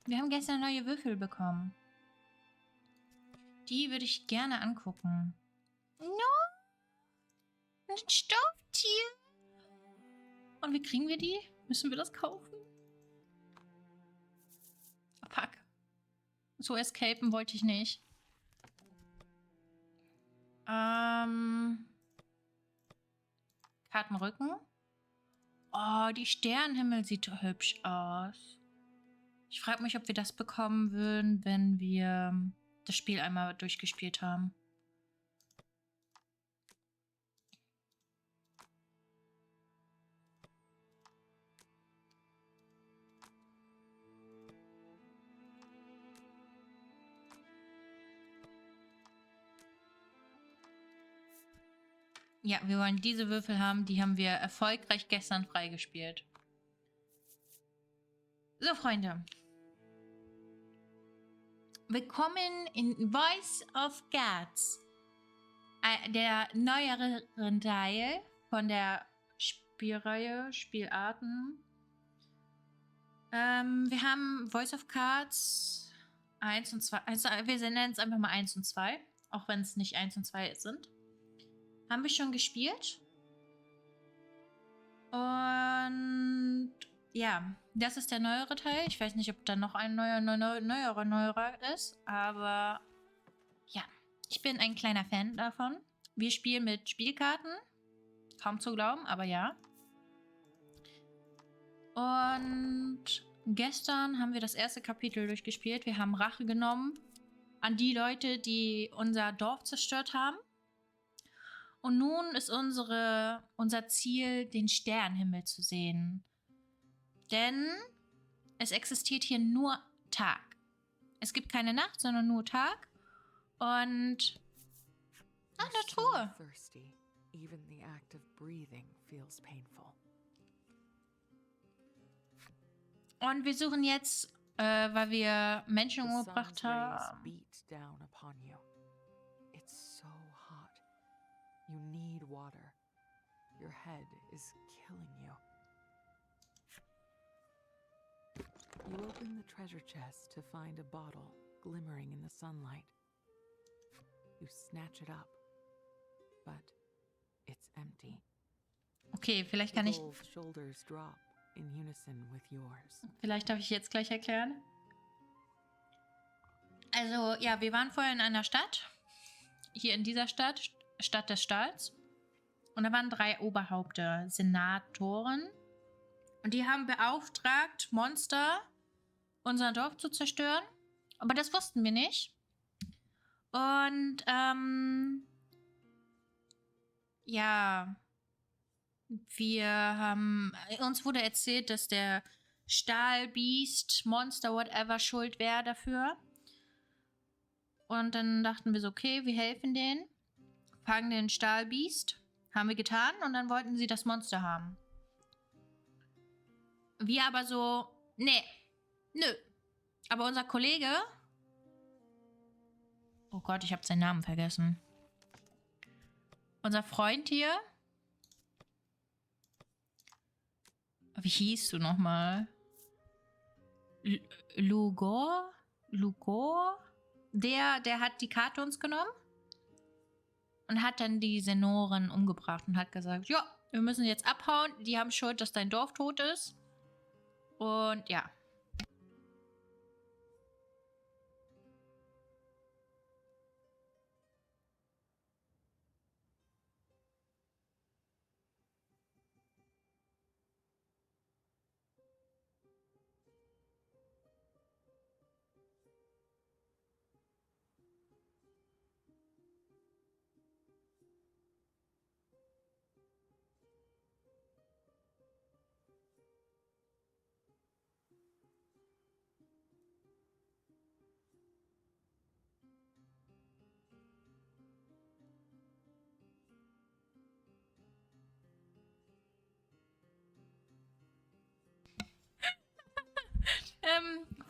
Wir haben gestern neue Würfel bekommen. Die würde ich gerne angucken. No! Ein Stofftier! Und wie kriegen wir die? Müssen wir das kaufen? Oh, fuck. So escapen wollte ich nicht. Kartenrücken. Oh, die Sternenhimmel sieht hübsch aus. Ich frage mich, ob wir das bekommen würden, wenn wir das Spiel einmal durchgespielt haben. Ja, wir wollen diese Würfel haben. Die haben wir erfolgreich gestern freigespielt. So, Freunde. Willkommen in Voice of Gods. Der neueren Teil von der Spielreihe, Spielarten. Wir haben Voice of Cards 1 und 2. Also wir nennen es einfach mal 1 und 2. Auch wenn es nicht 1 und 2 sind. Haben wir schon gespielt. Und ja, das ist der neuere Teil. Ich weiß nicht, ob da noch ein neuerer ist. Aber ja, ich bin ein kleiner Fan davon. Wir spielen mit Spielkarten. Kaum zu glauben, aber ja. Und gestern haben wir das erste Kapitel durchgespielt. Wir haben Rache genommen an die Leute, die unser Dorf zerstört haben. Und nun ist unser Ziel, den Sternenhimmel zu sehen. Denn es existiert hier nur Tag. Es gibt keine Nacht, sondern nur Tag. Und... Ach, eine Truhe. Even the act of breathing feels painful. Und wir suchen jetzt, weil wir Menschen umgebracht haben. It's so hot. You need water. Your head is killing you. You open the treasure chest to find a bottle glimmering in the sunlight. You snatch it up, but it's empty. Okay, vielleicht kann ich... Shoulders drop in unison with yours. Vielleicht darf ich jetzt gleich erklären. Also, ja, wir waren vorher in einer Stadt. Hier in dieser Stadt, Stadt des Stahls. Und da waren 3 Oberhaupte, Senatoren. Und die haben beauftragt, Monster unser Dorf zu zerstören. Aber das wussten wir nicht. Und, ja, uns wurde erzählt, dass der Stahlbiest, Monster, whatever, schuld wäre dafür. Und dann dachten wir so, okay, wir helfen denen. Fangen den Stahlbiest. Haben wir getan. Und dann wollten sie das Monster haben. Wir aber so, nee, nö. Aber unser Kollege... Oh Gott, ich habe seinen Namen vergessen. Unser Freund hier... Wie hieß du nochmal? Lugor? Der hat die Karte uns genommen und hat dann die Senoren umgebracht und hat gesagt, ja, wir müssen jetzt abhauen. Die haben Schuld, dass dein Dorf tot ist. Und ja.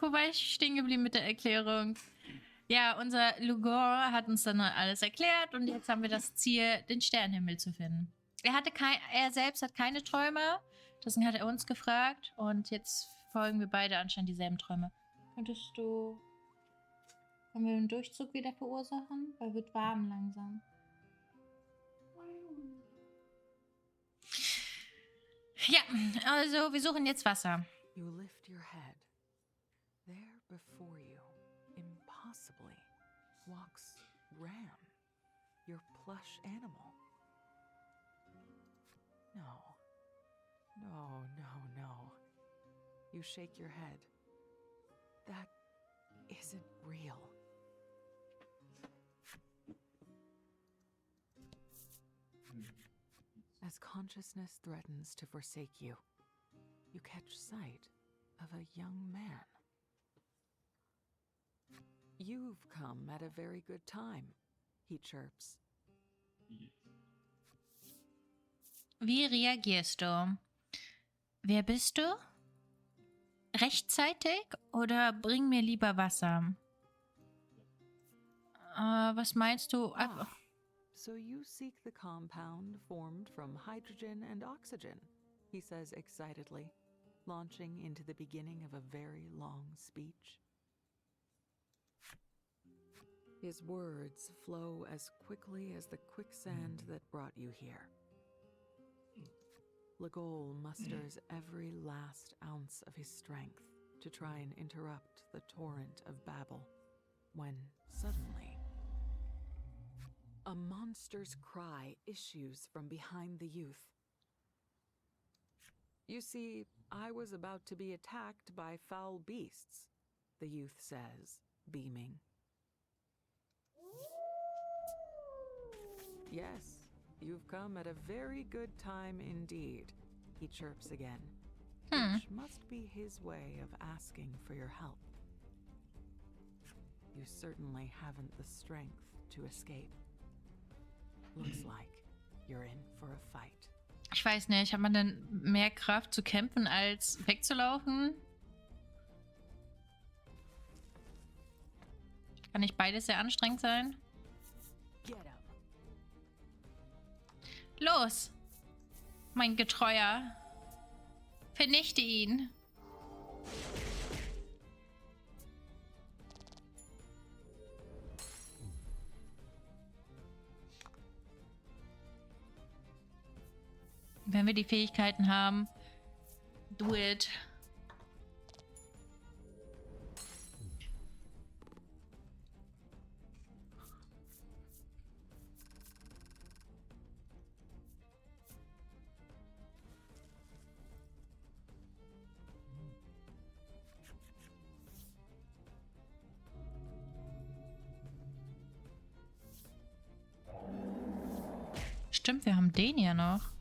Wo war ich stehen geblieben mit der Erklärung? Ja, unser Lugor hat uns dann alles erklärt und jetzt haben wir das Ziel, den Sternenhimmel zu finden. Er selbst hat keine Träume, deswegen hat er uns gefragt und jetzt folgen wir beide anscheinend dieselben Träume. Könntest du... Können wir einen Durchzug wieder verursachen? Weil wird warm langsam. Ja, also wir suchen jetzt Wasser. You lift your head. There before you, impossibly, walks Ram, your plush animal. No. No, no, no. You shake your head. That isn't real. As consciousness threatens to forsake you, you catch sight of a young man. You've come at a very good time, he chirps. Wie reagierst du? Wer bist du? Rechtzeitig oder bring mir lieber Wasser? Was meinst du? So you seek the compound formed from hydrogen and oxygen, he says excitedly, launching into the beginning of a very long speech. His words flow as quickly as the quicksand that brought you here. Legol musters every last ounce of his strength to try and interrupt the torrent of babble, when suddenly a monster's cry issues from behind the youth. You see, I was about to be attacked by foul beasts, the youth says, beaming. Yes, you've come at a very good time indeed, he chirps again, which must be his way of asking for your help. You certainly haven't the strength to escape. Looks like you're in for a fight. Ich weiß nicht, hat man denn mehr Kraft zu kämpfen als wegzulaufen? Kann nicht beides sehr anstrengend sein? Los, mein Getreuer. Vernichte ihn. Wenn wir die Fähigkeiten haben, do it. Stimmt, wir haben den ja noch.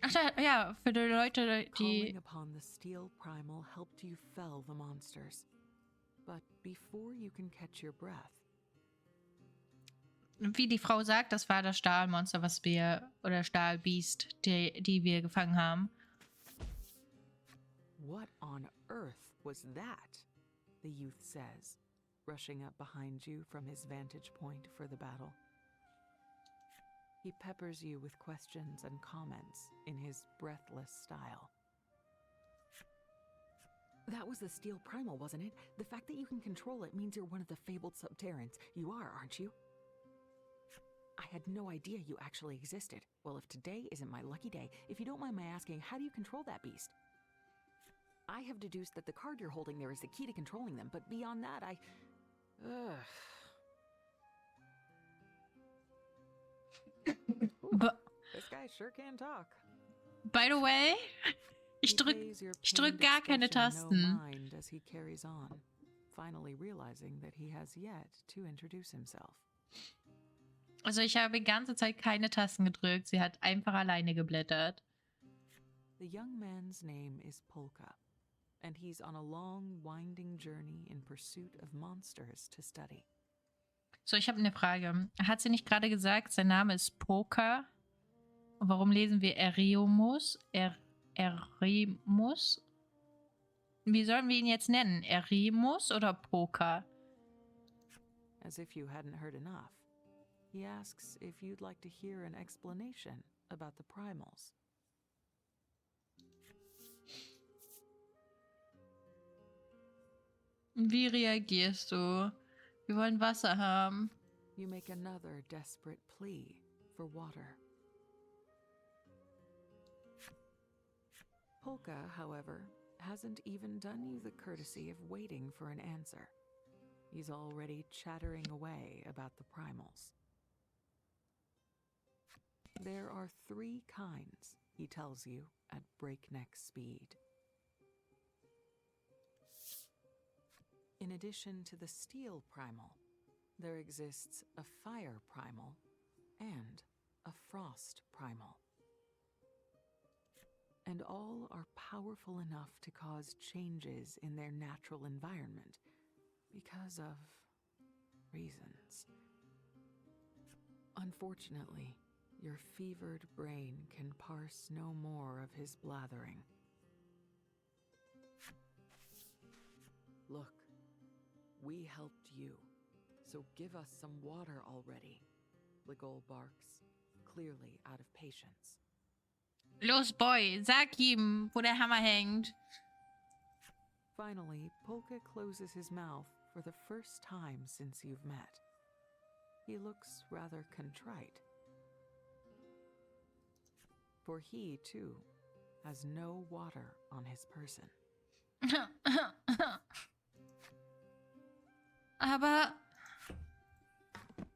Ach ja, für die Leute, die... Calling upon the steel primal helped you fell the monsters. But before you can catch your breath, Wie die Frau sagt, das war das Stahlmonster, was wir... Oder Stahlbiest, die wir gefangen haben. what on earth was that? The youth says, rushing up behind you from his vantage point for the battle. He peppers you with questions and comments in his breathless style. That was the steel primal, wasn't it? The fact that you can control it means you're one of the fabled subterrans. You are, aren't you? I had no idea you actually existed. Well, if today isn't my lucky day, if you don't mind my asking, how do you control that beast? I have deduced that the card you're holding there is the key to controlling them, but beyond that, Ugh. This guy sure can talk. By the way, ich drück gar keine Tasten. As he carries on, finally realizing that he has yet to introduce himself. Also ich habe die ganze Zeit keine Tasten gedrückt. Sie hat einfach alleine geblättert. The young man's name is Polka, and he's on a long, winding journey in pursuit of monsters to study. So, ich habe eine Frage. Hat sie nicht gerade gesagt, sein Name ist Poker? Und warum lesen wir Eremus? Eremus? Wie sollen wir ihn jetzt nennen? Eremus oder Poker? As if you hadn't heard enough, he asks if you'd like to hear an explanation about the primals. Wie reagierst du? Wir wollen Wasser haben. You make another desperate plea for water. Polka, however, hasn't even done you the courtesy of waiting for an answer. He's already chattering away about the primals. There are 3 kinds, he tells you at breakneck speed. In addition to the steel primal, there exists a fire primal and a frost primal. And all are powerful enough to cause changes in their natural environment because of reasons. Unfortunately, your fevered brain can parse no more of his blathering. Look, we helped you, so give us some water already, Ligol barks, clearly out of patience. Los, Boy, sag ihm, wo der Hammer hängt. Finally, Polka closes his mouth for the first time since you've met. He looks rather contrite. For he, too, has no water on his person. Aber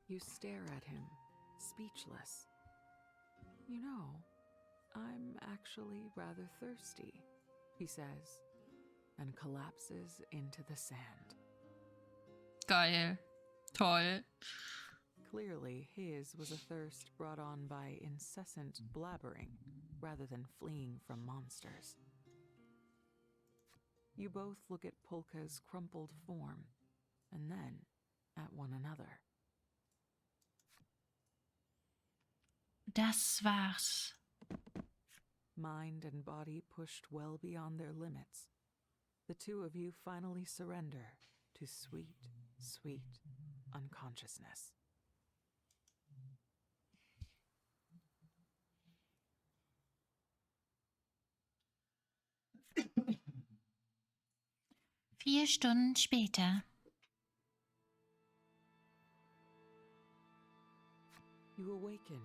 You stare at him, speechless. You know, I'm actually rather thirsty, he says, and collapses into the sand. geil. Toll. Clearly, his was a thirst brought on by incessant blabbering rather than fleeing from monsters. You both look at Polka's crumpled form, and then at one another. Das war's. Mind and body pushed well beyond their limits, the two of you finally surrender to sweet, sweet unconsciousness. Vier Stunden später. You awaken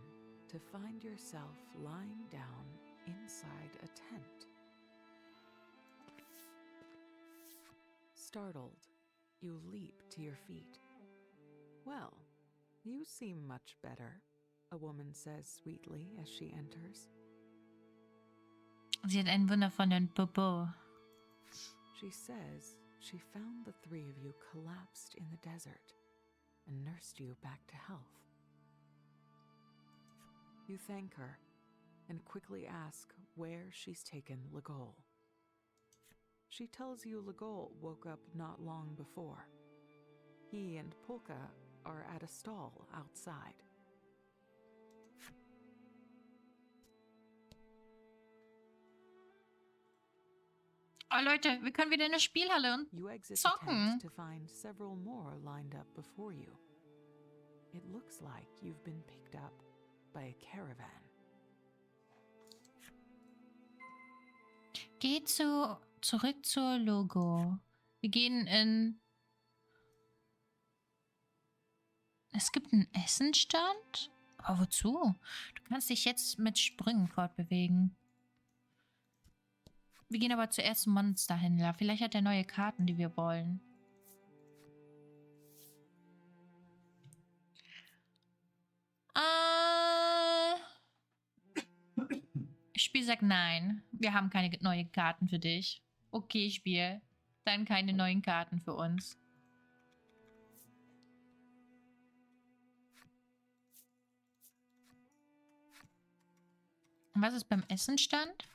to find yourself lying down inside a tent. Startled, you leap to your feet. Well, you seem much better, a woman says sweetly as she enters. Sie hat einen wundervollen Bobo. She says she found the 3 of you collapsed in the desert and nursed you back to health. You thank her and quickly ask where she's taken Ligol. She tells you Ligol woke up not long before. He and Polka are at a stall outside. Oh Leute, wir können wieder in eine Spielhalle und You exit the zocken. tent to find several more lined up before you. It looks like you've been picked up by a caravan. Geht zurück zur Logo. Wir gehen in... Es gibt einen Essenstand? Aber wozu? Du kannst dich jetzt mit Sprüngen fortbewegen. Wir gehen aber zuerst zum Monsterhändler. Vielleicht hat er neue Karten, die wir wollen. Spiel sagt nein. Wir haben keine neuen Karten für dich. Okay, Spiel. Dann keine neuen Karten für uns. Was ist beim Essenstand?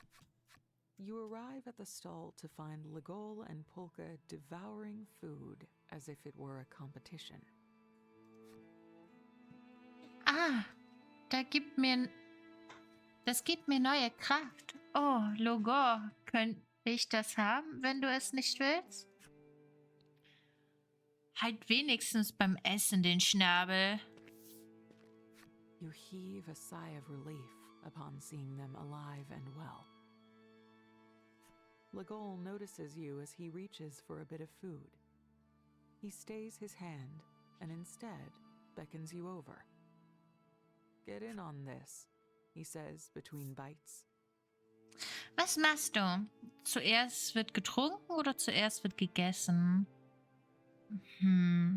You arrive at the stall to find Ligol and Polka devouring food as if it were a competition. Ah, das gibt mir neue Kraft. Oh, Logo, könnte ich das haben, wenn du es nicht willst? Halt wenigstens beim Essen den Schnabel. You heave a sigh of relief upon seeing them alive and well. Ligol notices you as he reaches for a bit of food, He stays his hand and instead beckons you over. Get in on this, he says between bites. Was machst du? Zuerst wird getrunken oder zuerst wird gegessen?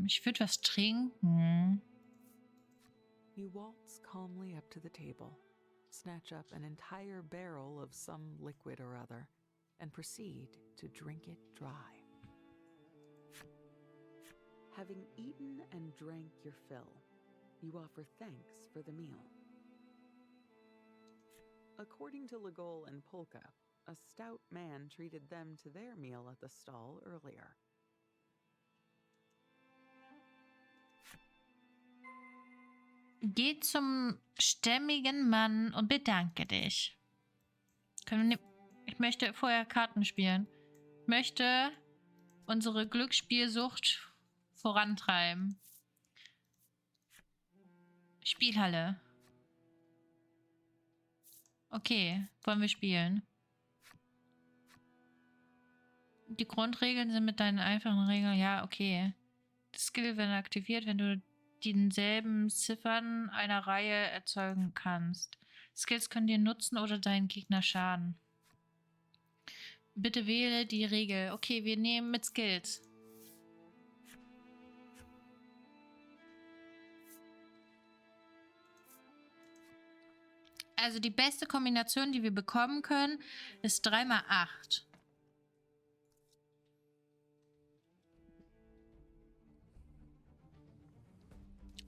Ich würde was trinken. You waltz calmly up to the table, snatch up an entire barrel of some liquid or other, and proceed to drink it dry. Having eaten and drank your fill, you offer thanks for the meal. According to Legol and Polka, a stout man treated them to their meal at the stall earlier. Geh zum stämmigen Mann und bedanke dich. Ich möchte vorher Karten spielen. Ich möchte unsere Glücksspielsucht vorantreiben. Spielhalle. Okay, wollen wir spielen? Die Grundregeln sind mit deinen einfachen Regeln. Ja, okay. Das Skill wird aktiviert, wenn du denselben Ziffern einer Reihe erzeugen kannst. Skills können dir nutzen oder deinen Gegner schaden. Bitte wähle die Regel. Okay, wir nehmen mit Skills. Also die beste Kombination, die wir bekommen können, ist 3 mal 8.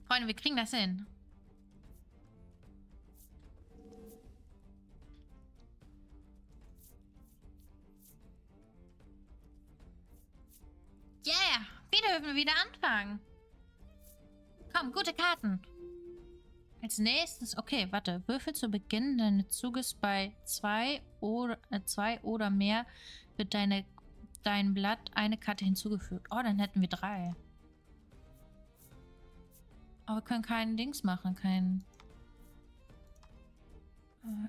Freunde, wir kriegen das hin. Yeah! Wieder dürfen wir wieder anfangen. Komm, gute Karten. Als nächstes, okay, warte. Würfel zu Beginn deines Zuges bei 2 oder mehr wird dein Blatt eine Karte hinzugefügt. Oh, dann hätten wir 3. Aber wir können keinen Dings machen,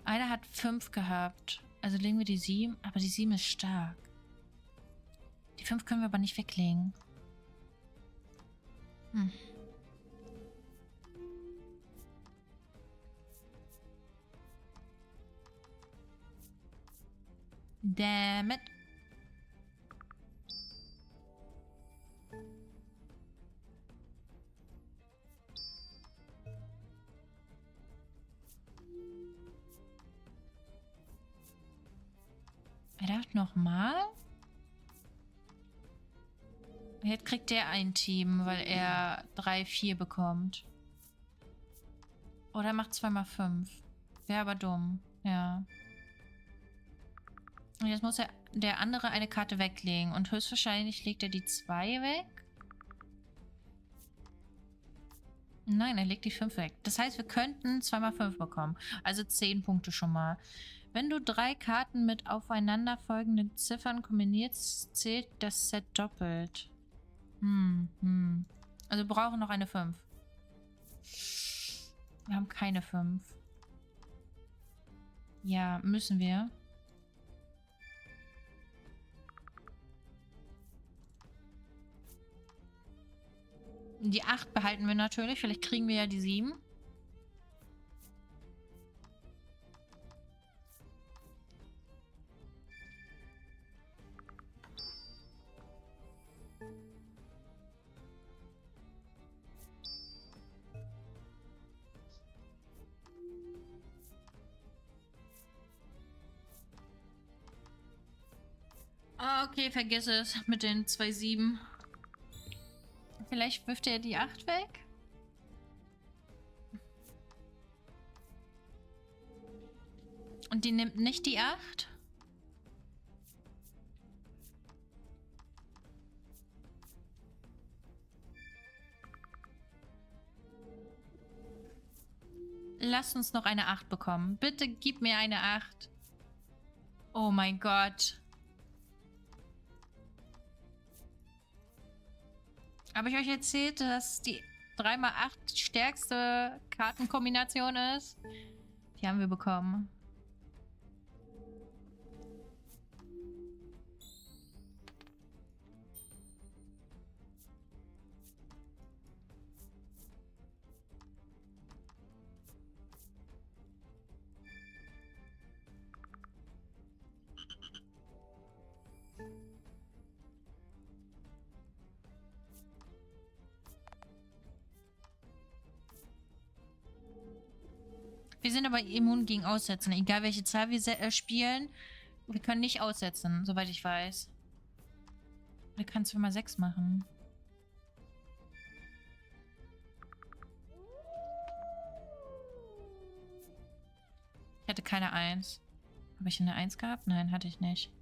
einer hat 5 gehabt. Also legen wir die 7, aber die 7 ist stark. Die 5 können wir aber nicht weglegen. Damn it. Er darf nochmal? Jetzt kriegt der ein Team, weil er 3, 4 bekommt. Oder er macht 2 mal 5. Wäre aber dumm. Ja. Und jetzt muss der andere eine Karte weglegen. Und höchstwahrscheinlich legt er die 2 weg. Nein, er legt die 5 weg. Das heißt, wir könnten 2 mal 5 bekommen. Also 10 Punkte schon mal. Wenn du 3 Karten mit aufeinanderfolgenden Ziffern kombinierst, zählt das Set doppelt. Also wir brauchen noch eine 5. Wir haben keine 5. Ja, müssen wir. Die 8 behalten wir natürlich. Vielleicht kriegen wir ja die 7. Okay, vergiss es mit den 2 7. Vielleicht wirft er die 8 weg? Und die nimmt nicht die 8? Lass uns noch eine 8 bekommen. Bitte gib mir eine 8. Oh mein Gott. Habe ich euch erzählt, dass die 3 mal 8 stärkste Kartenkombination ist? Die haben wir bekommen. Wir sind aber immun gegen Aussetzen. Egal welche Zahl wir spielen, wir können nicht aussetzen, soweit ich weiß. Oder kannst du mal 6 machen? Ich hatte keine 1. Habe ich eine 1 gehabt? Nein, hatte ich nicht.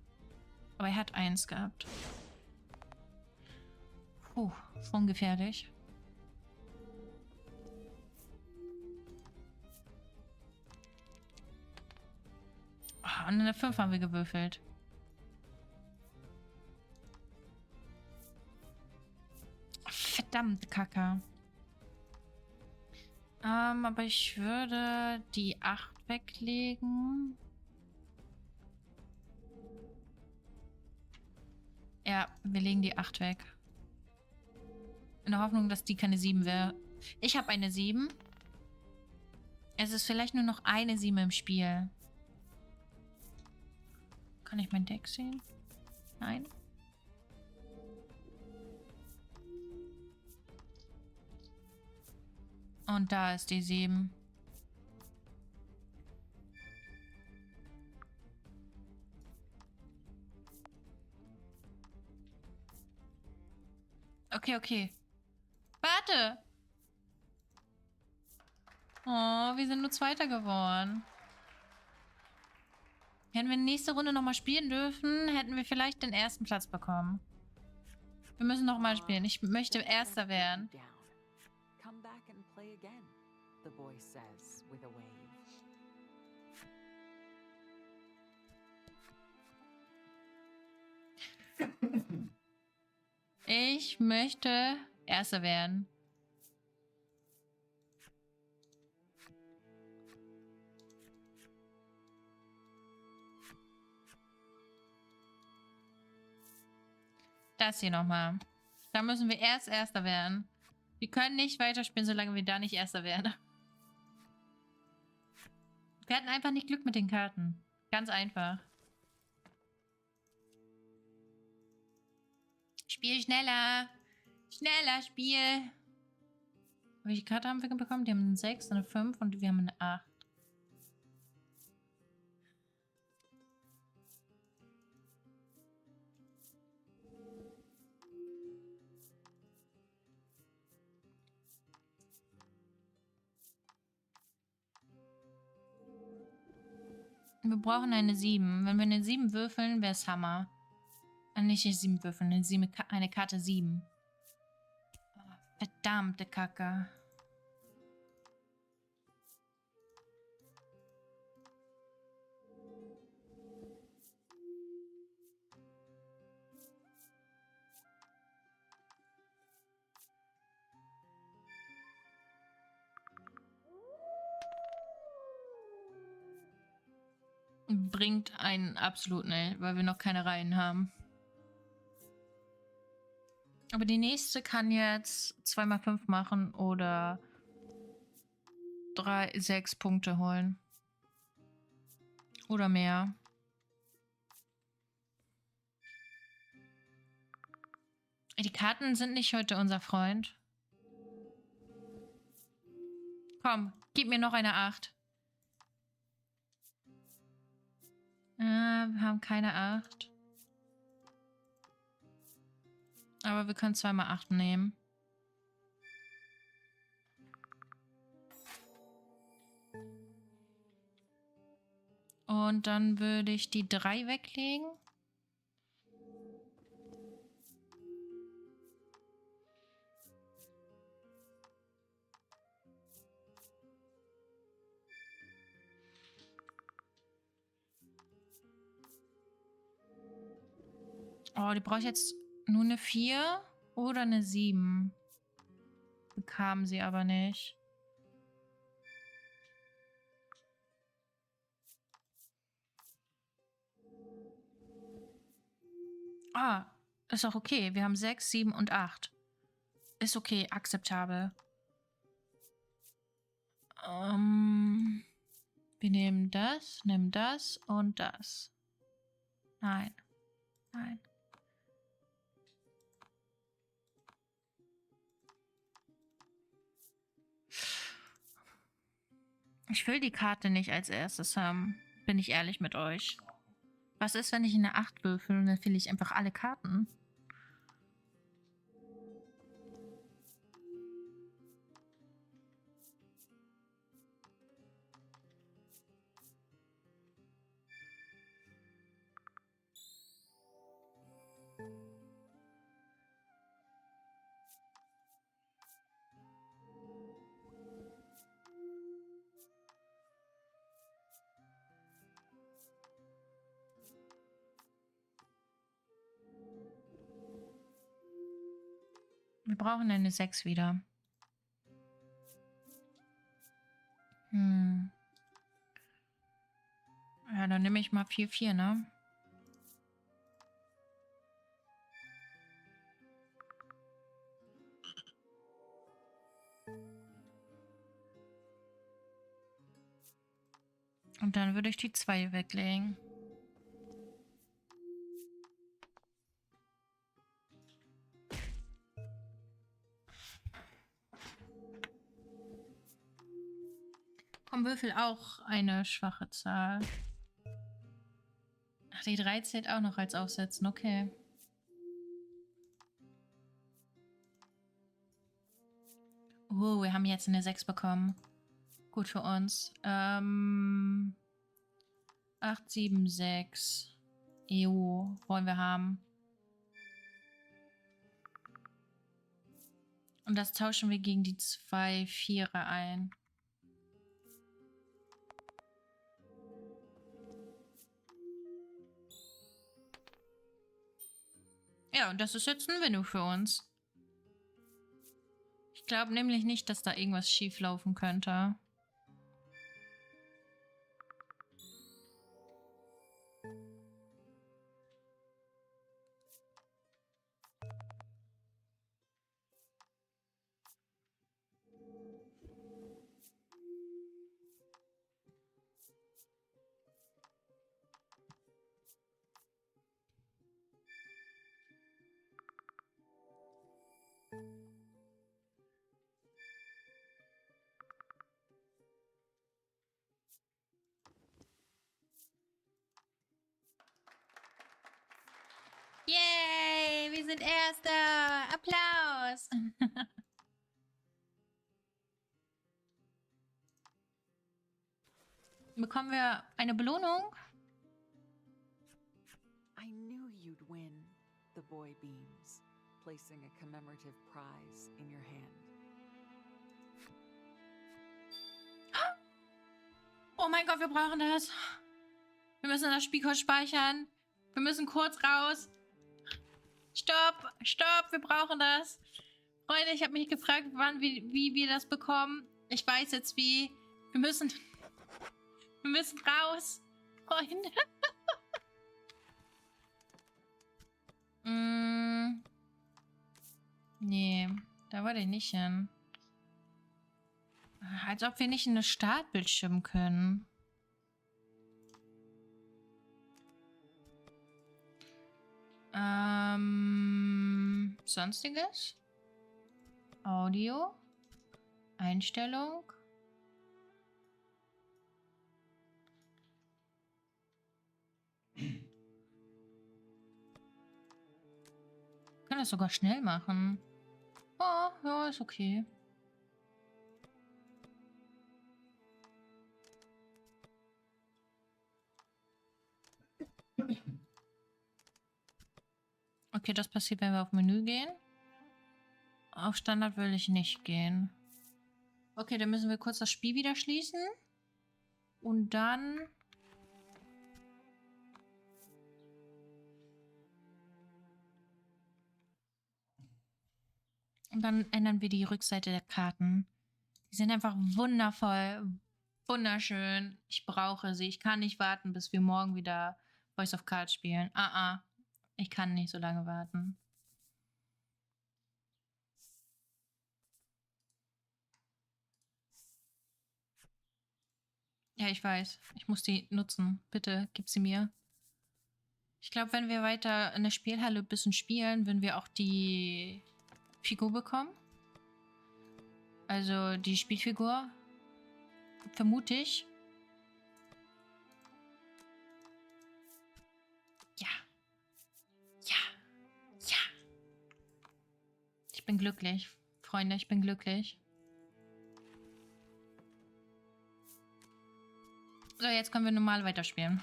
Aber er hat 1 gehabt. Puh, schon gefährlich. Oh, und eine 5 haben wir gewürfelt. Verdammt, Kacke. Aber ich würde die 8 weglegen. Ja, wir legen die 8 weg. In der Hoffnung, dass die keine 7 wäre. Ich habe eine 7. Es ist vielleicht nur noch eine 7 im Spiel. Kann ich mein Deck sehen? Nein. Und da ist die 7. Okay, okay. Warte! Oh, wir sind nur Zweiter geworden. Hätten wir nächste Runde nochmal spielen dürfen, hätten wir vielleicht den ersten Platz bekommen. Wir müssen nochmal spielen. Ich möchte Erster werden. Come back and play again, the boy says with a wave. Ich möchte Erster werden. Das hier nochmal. Da müssen wir erst Erster werden. Wir können nicht weiterspielen, solange wir da nicht Erster werden. Wir hatten einfach nicht Glück mit den Karten. Ganz einfach. Spiel schneller. Schneller, Spiel. Welche Karte haben wir bekommen? Die haben eine 6, eine 5 und wir haben eine 8. Wir brauchen eine 7. Wenn wir eine 7 würfeln, wäre es Hammer. Nicht eine 7 würfeln, eine Karte 7. Oh, verdammte Kacke. Bringt einen absolut nicht, weil wir noch keine Reihen haben. Aber die nächste kann jetzt 2x5 machen oder 6 Punkte holen. Oder mehr. Die Karten sind nicht heute unser Freund. Komm, gib mir noch eine 8. Wir haben keine 8. Aber wir können 2x8 nehmen. Und dann würde ich die 3 weglegen. Oh, die brauche ich jetzt nur eine 4 oder eine 7. Bekamen sie aber nicht. Ah, ist auch okay. Wir haben 6, 7 und 8. Ist okay, akzeptabel. Wir nehmen das und das. Nein. Nein. Ich will die Karte nicht als erstes haben. Bin ich ehrlich mit euch. Was ist, wenn ich eine 8 würfel und dann will ich einfach alle Karten? Wir brauchen eine 6 wieder. Ja, dann nehme ich mal 4, ne? Und dann würde ich die 2 weglegen. Komm, würfel auch eine schwache Zahl. Ach, die 3 zählt auch noch als Aufsetzen, okay. Wir haben jetzt eine 6 bekommen. Gut für uns. 8, 7, 6. EU wollen wir haben. Und das tauschen wir gegen die 2 Vierer ein. Ja, und das ist jetzt ein Winno für uns. Ich glaube nämlich nicht, dass da irgendwas schief laufen könnte. Yay, wir sind Erster. Applaus. Bekommen wir eine Belohnung? I knew you'd win, the boy beams, placing a commemorative prize in your hand. Oh mein Gott, wir brauchen das. Wir müssen das Spiel kurz speichern. Wir müssen kurz raus. Stopp, stopp, wir brauchen das. Freunde, ich habe mich gefragt, wie wir das bekommen. Ich weiß jetzt wie. Wir müssen raus. Freunde. Nee, da wollte ich nicht hin. Als ob wir nicht in das Startbildschirm können. Sonstiges? Audio? Einstellung? Wir können das sogar schnell machen. Oh, ja, ist okay. Okay, das passiert, wenn wir auf Menü gehen. Auf Standard will ich nicht gehen. Okay, dann müssen wir kurz das Spiel wieder schließen. Und dann... Und dann ändern wir die Rückseite der Karten. Die sind einfach wundervoll. Wunderschön. Ich brauche sie. Ich kann nicht warten, bis wir morgen wieder Voice of Cards spielen. Ich kann nicht so lange warten. Ja, ich weiß. Ich muss die nutzen. Bitte, gib sie mir. Ich glaube, wenn wir weiter in der Spielhalle ein bisschen spielen, würden wir auch die Figur bekommen. Also die Spielfigur. Vermute ich. Ja. Ja. Ja. Ich bin glücklich. Freunde, ich bin glücklich. So, jetzt können wir normal weiterspielen.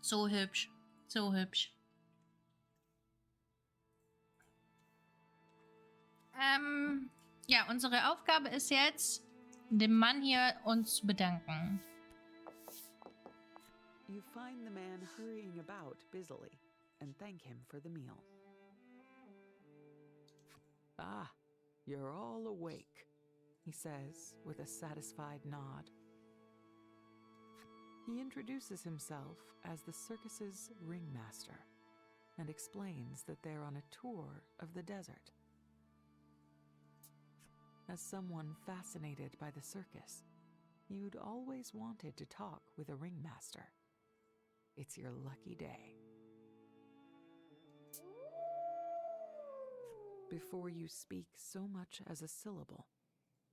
So hübsch. So hübsch. Ja, unsere Aufgabe ist jetzt, dem Mann hier uns zu bedanken. You find the man hurrying about busily and thank him for the meal. Ah, you're all awake, he says with a satisfied nod. He introduces himself as the circus's ringmaster and explains that they're on a tour of the desert. As someone fascinated by the circus, you'd always wanted to talk with a ringmaster. It's your lucky day. Before you speak so much as a syllable,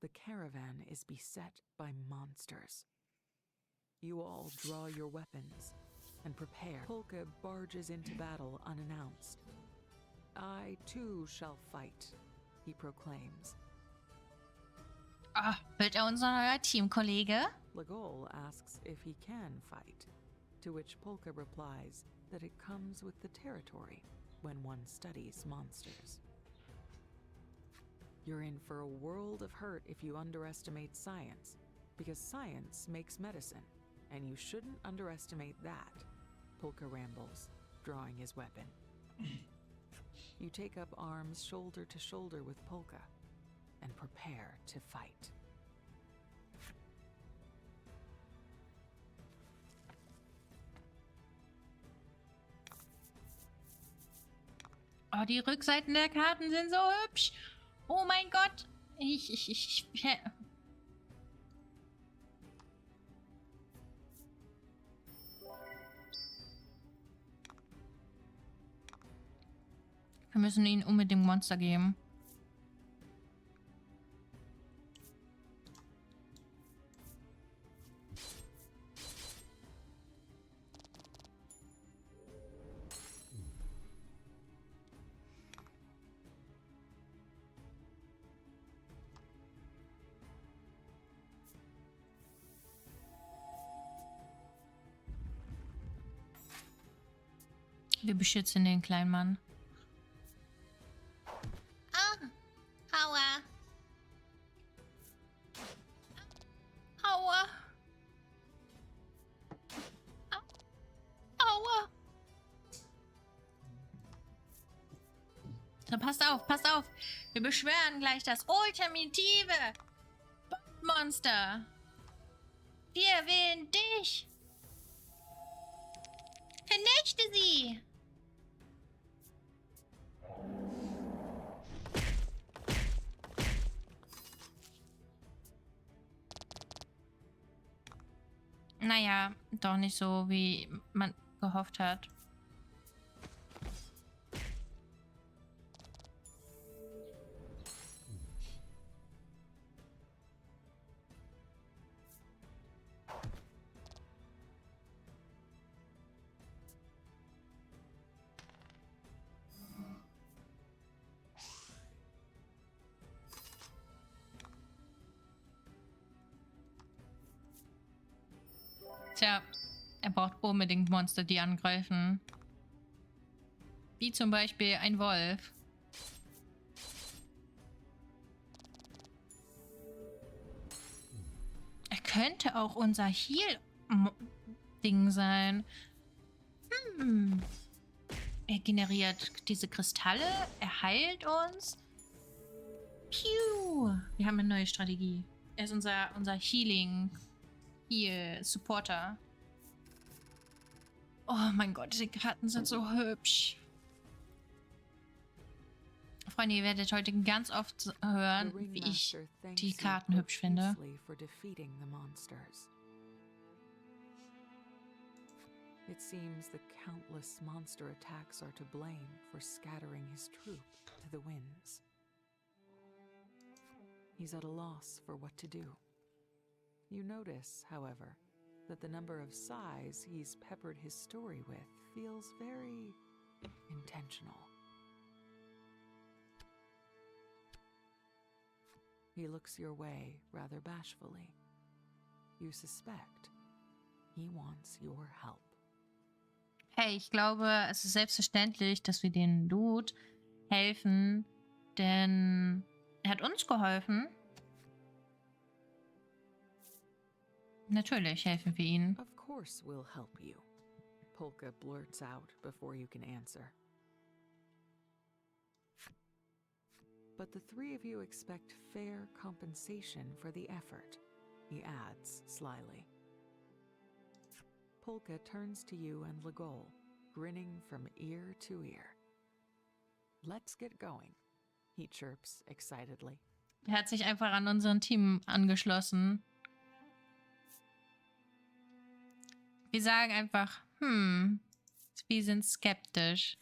the caravan is beset by monsters. You all draw your weapons and prepare. Polka barges into battle unannounced. I too shall fight, he proclaims. Ah, wird unser neuer Teamkollege? Legol asks if he can fight, to which Polka replies that it comes with the territory when one studies monsters. You're in for a world of hurt if you underestimate science, because science makes medicine, and you shouldn't underestimate that, Polka rambles, drawing his weapon. You take up arms shoulder to shoulder with Polka and prepare to fight. Oh, die Rückseiten der Karten sind so hübsch. Oh mein Gott. Wir müssen ihnen unbedingt Monster geben. Wir beschützen den kleinen Mann. Ah, aua. Aua. Aua. So, passt auf, passt auf. Wir beschwören gleich das ultimative Monster. Wir wählen dich. Vernichte sie. Naja, doch nicht so, wie man gehofft hat. Tja, er braucht unbedingt Monster, die angreifen. Wie zum Beispiel ein Wolf. Er könnte auch unser Heal-Ding sein. Er generiert diese Kristalle, er heilt uns. Piu! Wir haben eine neue Strategie. Er ist unser Healing. Hier, Supporter. Oh mein Gott, die Karten sind so hübsch. Freunde, ihr werdet heute ganz oft hören, wie ich die Karten hübsch finde. It seems the countless monster attacks are to blame for scattering his troop to the winds. He's at a loss for what to do. You notice, however, that the number of sighs he's peppered his story with feels very intentional. He looks your way rather bashfully. You suspect he wants your help. Hey, ich glaube, es ist selbstverständlich, dass wir den Dude helfen, denn er hat uns geholfen. Natürlich helfen wir ihnen. Of course we'll help you, Polka blurts out before you can answer. But the three of you expect fair compensation for the effort, he adds slyly. Polka turns to you and Legol, grinning from ear to ear. Let's get going, he chirps excitedly. Er hat sich einfach an unseren Team angeschlossen. Wir sagen einfach, wir sind skeptisch.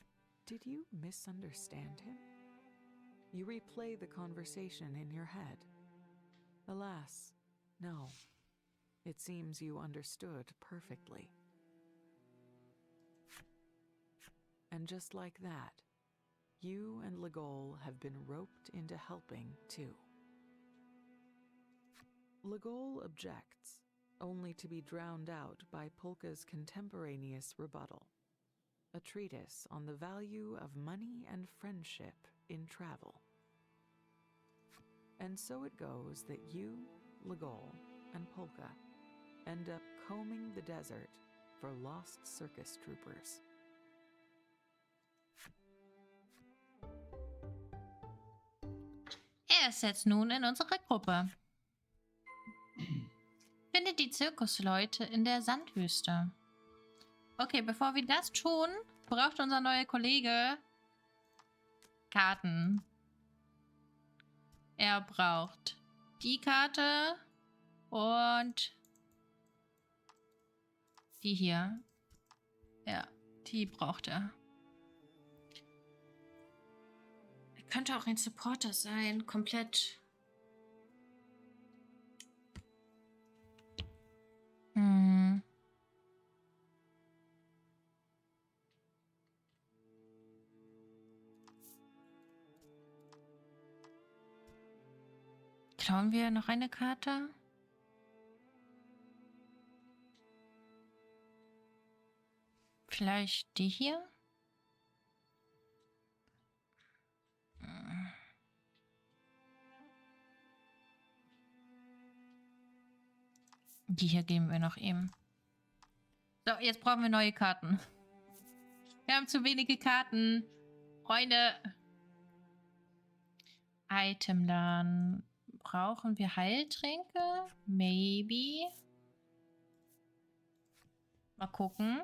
Did you misunderstand him? You replay the conversation in your head. Alas, no. It seems you understood perfectly. And just like that, you and Legol have been roped into helping too. Legol objects, only to be drowned out by Polka's contemporaneous rebuttal. A treatise on the value of money and friendship in travel. And so it goes that you, Legol, and Polka end up combing the desert for lost circus troopers. Er ist jetzt nun in unserer Gruppe. Findet die Zirkusleute in der Sandwüste. Okay, bevor wir das tun, braucht unser neuer Kollege Karten. Er braucht die Karte und die hier. Ja, die braucht er. Er könnte auch ein Supporter sein, komplett. Klauen wir noch eine Karte? Vielleicht die hier? Die hier geben wir noch eben. So, jetzt brauchen wir neue Karten. Wir haben zu wenige Karten. Freunde. Itemladen. Brauchen wir Heiltränke? Maybe. Mal gucken.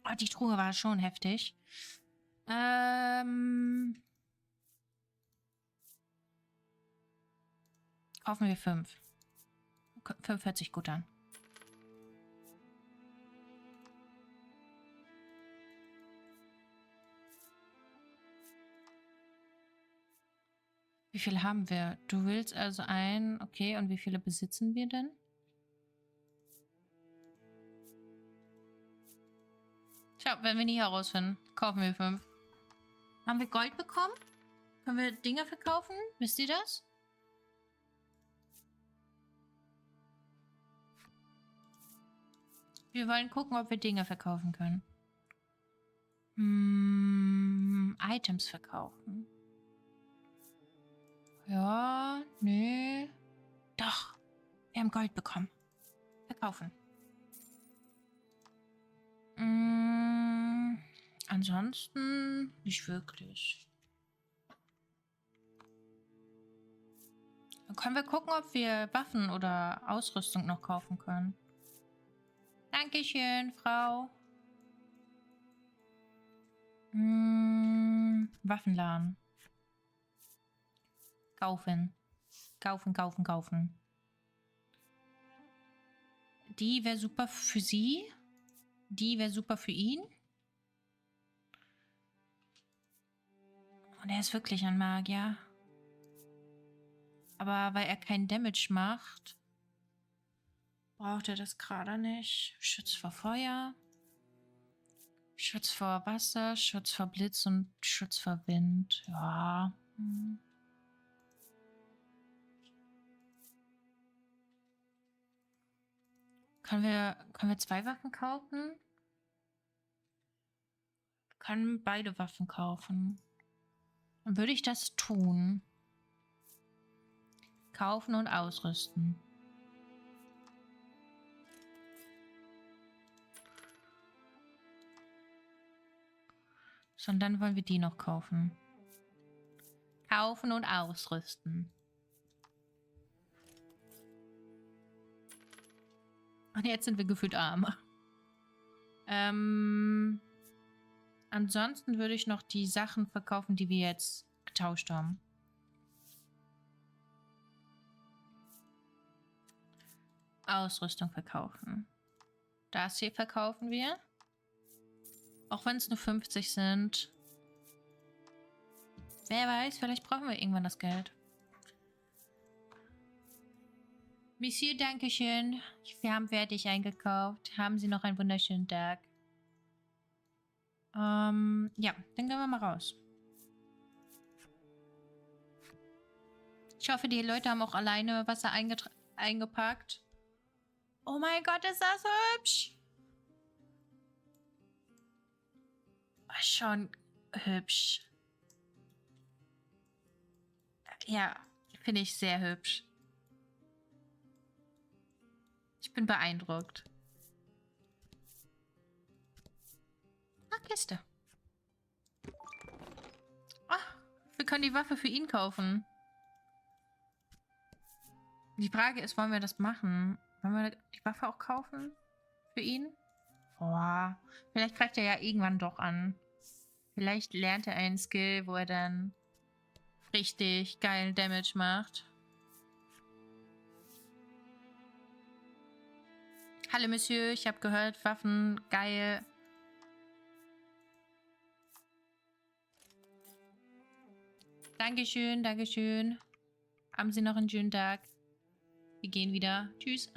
Oh, die Truhe war schon heftig. Kaufen wir 5. 5 hört sich gut an. Wie viele haben wir? Du willst also ein... Okay, und wie viele besitzen wir denn? Tja, wenn wir nie herausfinden, kaufen wir 5. Haben wir Gold bekommen? Können wir Dinge verkaufen? Wisst ihr das? Wir wollen gucken, ob wir Dinge verkaufen können. Items verkaufen. Ja, nee. Doch. Wir haben Gold bekommen. Verkaufen. Ansonsten nicht wirklich. Dann können wir gucken, ob wir Waffen oder Ausrüstung noch kaufen können. Dankeschön, Frau. Waffenladen. Kaufen. Kaufen, kaufen, kaufen. Die wäre super für sie. Die wäre super für ihn. Und er ist wirklich ein Magier. Aber weil er keinen Damage macht, braucht er das gerade nicht. Schutz vor Feuer. Schutz vor Wasser. Schutz vor Blitz und Schutz vor Wind. Ja. Können wir 2 Waffen kaufen? Wir können beide Waffen kaufen. Dann würde ich das tun. Kaufen und ausrüsten. So, und dann wollen wir die noch kaufen. Kaufen und ausrüsten. Und jetzt sind wir gefühlt arm. Ansonsten würde ich noch die Sachen verkaufen, die wir jetzt getauscht haben. Ausrüstung verkaufen. Das hier verkaufen wir. Auch wenn es nur 50 sind. Wer weiß, vielleicht brauchen wir irgendwann das Geld. Monsieur, Dankeschön. Wir haben fertig eingekauft. Haben Sie noch einen wunderschönen Tag. Ja, dann gehen wir mal raus. Ich hoffe, die Leute haben auch alleine Wasser eingepackt. Oh mein Gott, ist das hübsch! Schon hübsch. Ja, finde ich sehr hübsch. Ich bin beeindruckt. Kiste. Ach, wir können die Waffe für ihn kaufen. Die Frage ist, wollen wir das machen? Wollen wir die Waffe auch kaufen? Für ihn? Boah, vielleicht greift er ja irgendwann doch an. Vielleicht lernt er einen Skill, wo er dann richtig geilen Damage macht. Hallo Monsieur, ich habe gehört, Waffen, geil. Dankeschön, Dankeschön. Haben Sie noch einen schönen Tag. Wir gehen wieder. Tschüss.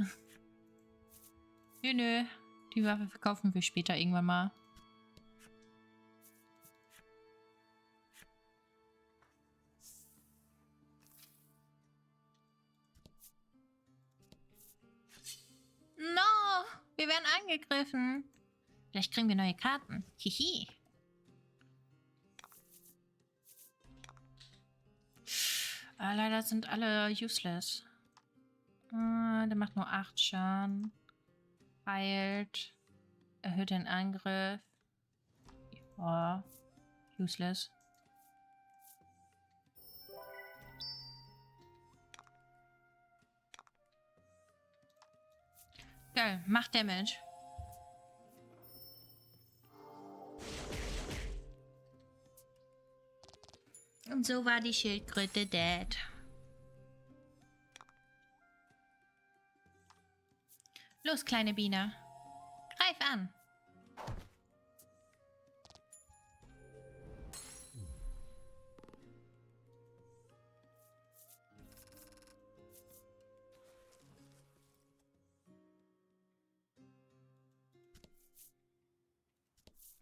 Nö. Die Waffe verkaufen wir später irgendwann mal. No! Wir werden angegriffen. Vielleicht kriegen wir neue Karten. Hihi. Leider sind alle useless. Der macht nur 8 Schaden. Heilt. Erhöht den Angriff. Ja. Useless. Geil. Macht Damage. Und so war die Schildkröte dead. Los, kleine Biene. Greif an.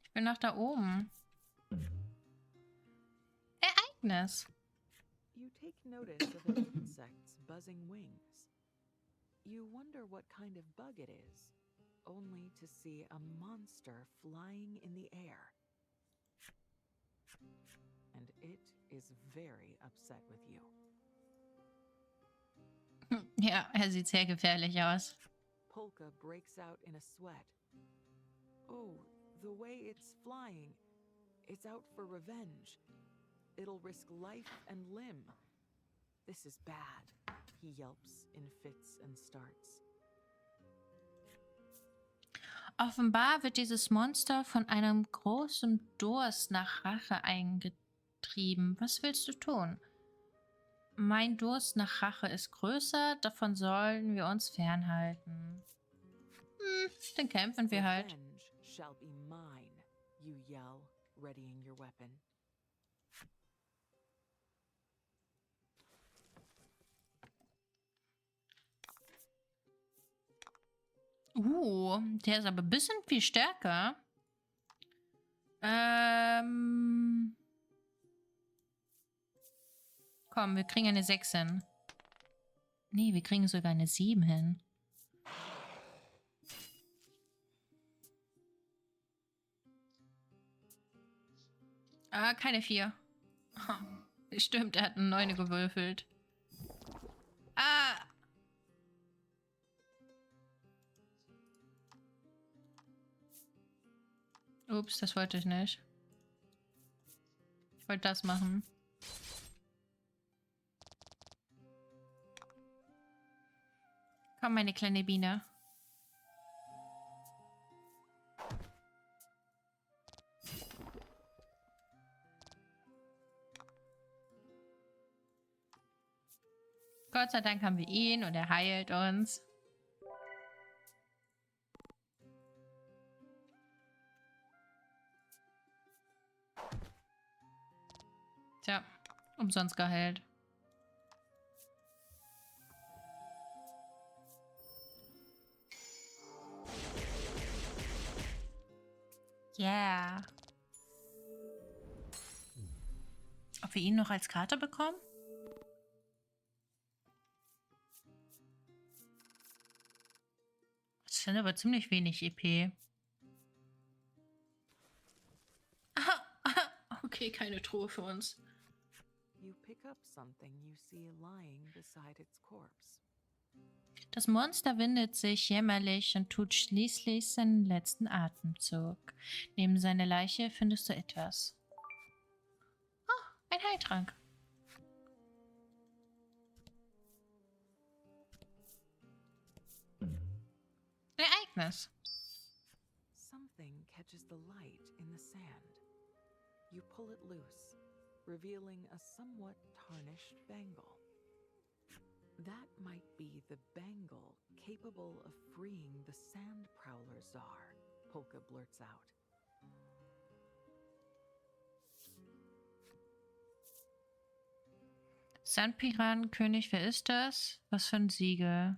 Ich bin noch da oben. Ereignis. You take notice of an insect's buzzing wings. You wonder what kind of bug it is, only to see a monster flying in the air. And it is very upset with you. Ja, er sieht sehr gefährlich aus. Polka breaks out in a sweat. Oh, the way it's flying. It's out for revenge. It'll risk life and limb. This is bad, he yelps in fits and starts. Offenbar wird dieses Monster von einem großen Durst nach Rache eingetrieben. Was willst du tun? Mein Durst nach Rache ist größer, davon sollen wir uns fernhalten. Dann kämpfen wir halt. Revenge shall be mine, you yell, readying your weapon. Der ist aber ein bisschen viel stärker. Komm, wir kriegen eine 6 hin. Nee, wir kriegen sogar eine 7 hin. Keine 4. Stimmt, er hat eine 9 gewürfelt. Ups, das wollte ich nicht. Ich wollte das machen. Komm, meine kleine Biene. Gott sei Dank haben wir ihn und er heilt uns. Tja, umsonst geheilt. Yeah. Ob wir ihn noch als Karte bekommen? Das sind aber ziemlich wenig EP. Okay, keine Truhe für uns. You pick up something you see lying beside its corpse. Das Monster windet sich jämmerlich und tut schließlich seinen letzten Atemzug. Neben seiner Leiche findest du etwas. Oh, ein Heiltrank. Ereignis. Something catches the light in the sand. You pull it loose, revealing a somewhat tarnished bangle. That might be the bangle capable of freeing the Sand Prowler Czar, Polka blurts out. Sandpiratenkönig, wer ist das? Was für ein Siegel?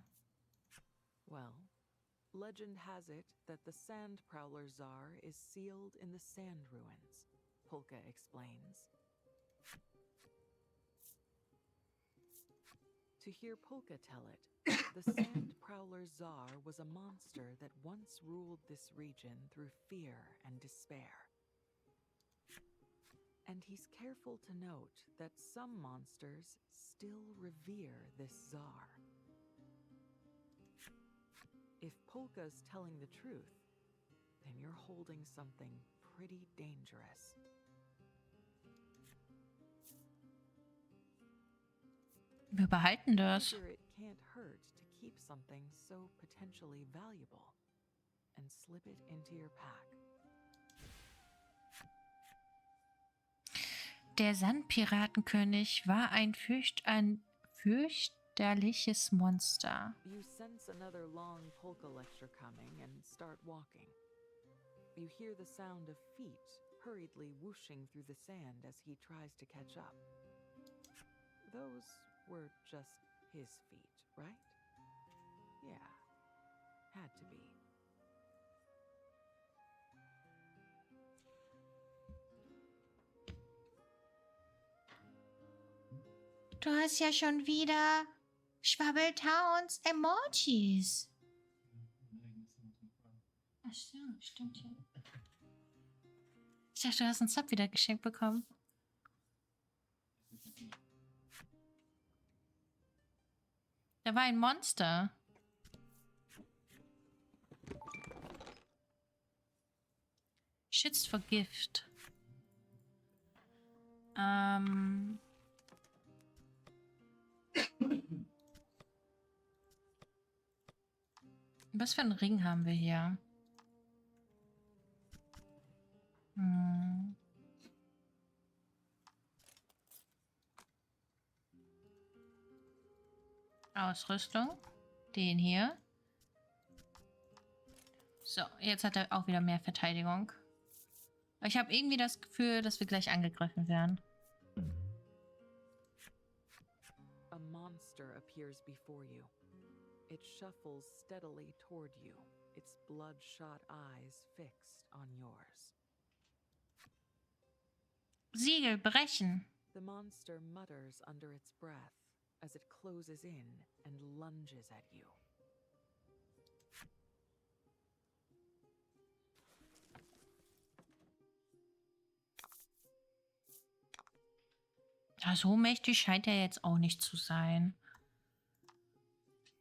Well, legend has it that the Sand Prowler Czar is sealed in the sand ruins, Polka explains. To hear Polka tell it, the Sand Prowler Czar was a monster that once ruled this region through fear and despair. And he's careful to note that some monsters still revere this Czar. If Polka's telling the truth, then you're holding something pretty dangerous. Wir behalten das. Figure it can't hurt to keep something so potentially valuable and slip it into your pack. Der Sandpiratenkönig war ein fürchterliches Monster. You sense another long polka lecture coming and start walking. You hear the sound of feet hurriedly whooshing through the sand as he tries to catch up. Those were just his feet, right? Yeah, had to be. Du hast ja schon wieder Schwabbeltowns Emojis. Ach so, stimmt ja. Ich dachte, du hast einen Sub wieder geschenkt bekommen. Da war ein Monster. Schützt vor Gift. Was für einen Ring haben wir hier? Ausrüstung. Den hier. So, jetzt hat er auch wieder mehr Verteidigung. Aber ich habe irgendwie das Gefühl, dass wir gleich angegriffen werden. A monster appears before you. It shuffles steadily toward you, its bloodshot eyes fixed on yours. Siegel brechen. The monster mutters under its breath as it closes in and lunges at you. Ja, so mächtig scheint er jetzt auch nicht zu sein.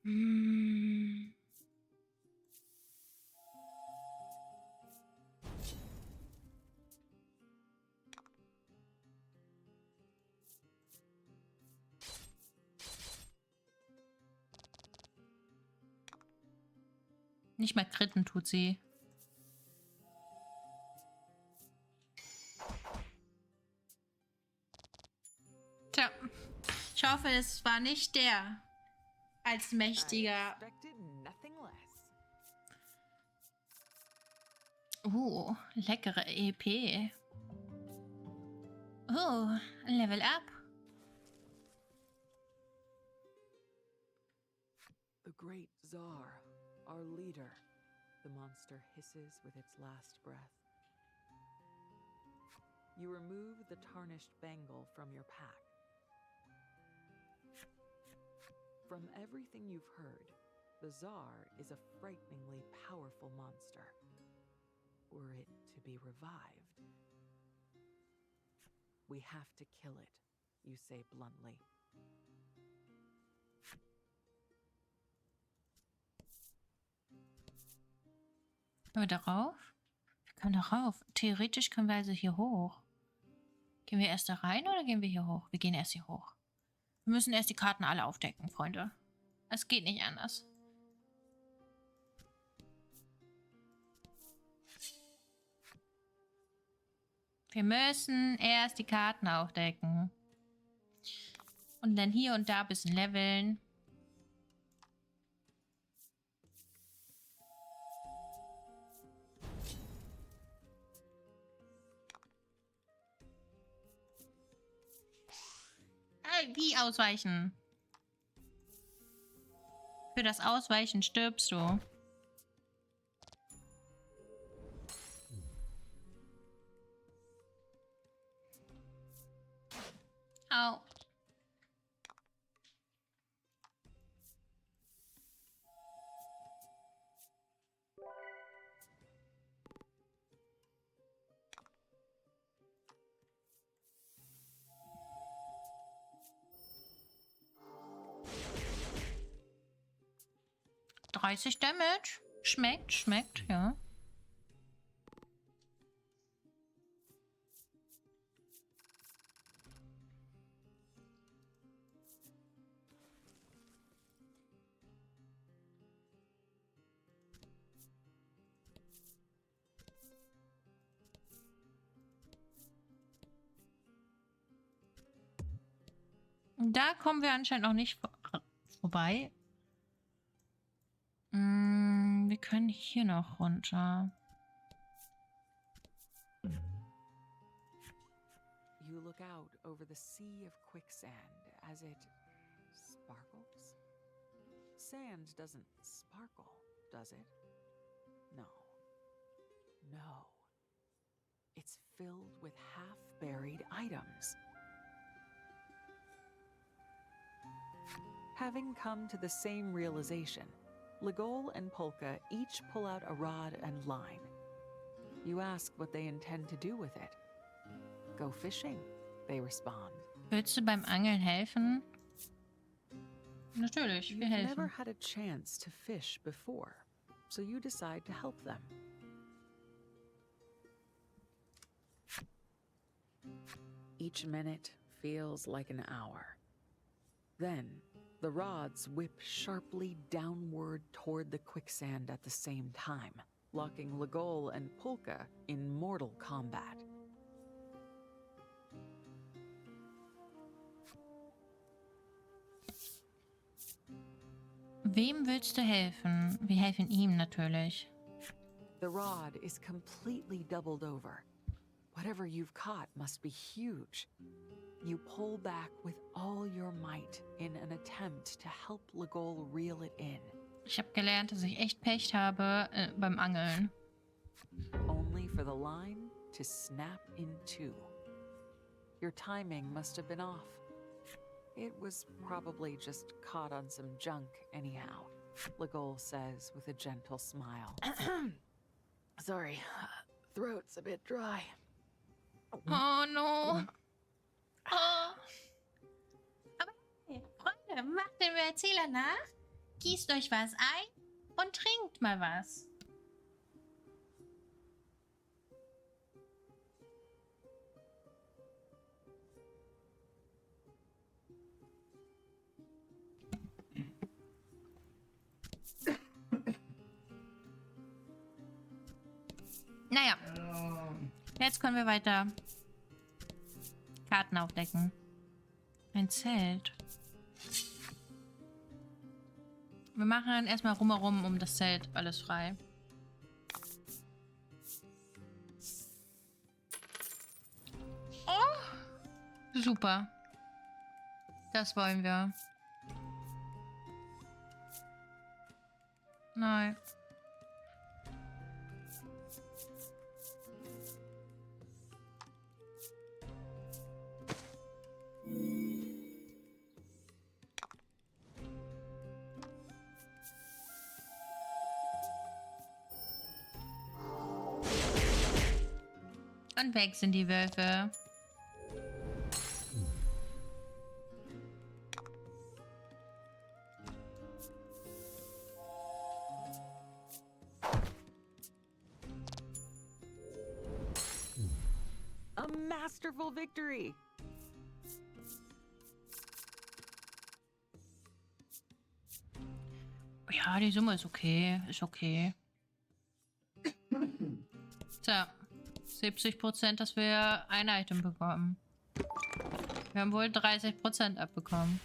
Hm. Nicht mal Kritten tut sie. Tja, ich hoffe, es war nicht der als mächtiger. Leckere EP. Level up. The great Tsar, our leader, the monster hisses with its last breath. You remove the tarnished bangle from your pack. From everything you've heard, the Tsar is a frighteningly powerful monster. Were it to be revived, we have to kill it, you say bluntly. Können wir darauf? Wir können darauf. Theoretisch können wir also hier hoch. Gehen wir erst da rein oder gehen wir hier hoch? Wir gehen erst hier hoch. Wir müssen erst die Karten alle aufdecken, Freunde. Es geht nicht anders. Wir müssen erst die Karten aufdecken. Und dann hier und da ein bisschen leveln. Wie ausweichen? Für das Ausweichen stirbst du. Au. $30 Damage. Schmeckt, ja. Da kommen wir anscheinend noch nicht vorbei. Wir können hier noch runter. You look out over the sea of quicksand as it sparkles. Sand doesn't sparkle, does it? No. No. It's filled with half-buried items. Having come to the same realization, Legol and Polka each pull out a rod and line. You ask what they intend to do with it. Go fishing, they respond. Willst du beim Angeln helfen? Natürlich, wir You've never helfen. had a chance to fish before, so you decide to help them. Each minute feels like an hour. Then, the rods whip sharply downward toward the quicksand at the same time, locking Legol and Polka in mortal combat. Wem willst du helfen? Wir helfen ihm natürlich. The rod is completely doubled over. Whatever you've caught must be huge. You pull back with all your might in an attempt to help Legol reel it in. Ich habe gelernt, dass ich echt Pech habe beim Angeln. Only for the line to snap in two. Your timing must have been off. It was probably just caught on some junk anyhow, Legol says with a gentle smile. Sorry, throat's a bit dry. Oh no. Oh. Aber hey, Freunde, macht dem Erzähler nach, gießt euch was ein und trinkt mal was. Naja, jetzt können wir weiter Karten aufdecken. Ein Zelt. Wir machen erstmal rumherum um das Zelt alles frei. Oh, super. Das wollen wir. Nein. Und weg sind die Wölfe. A masterful victory! Ja, die Summe ist okay. Ist okay. Tja. 70%, dass wir ein Item bekommen. Wir haben wohl 30% abbekommen.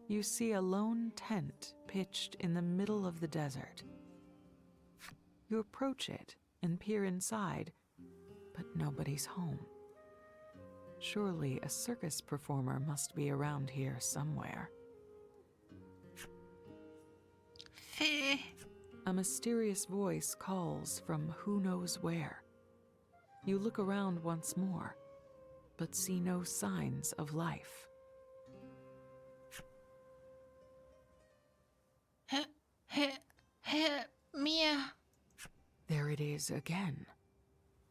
You see a lone tent pitched in the middle of the desert. You approach it and peer inside, but nobody's home. Surely a circus performer must be around here somewhere. A mysterious voice calls from who knows where. You look around once more, but see no signs of life. Mir. There it is again,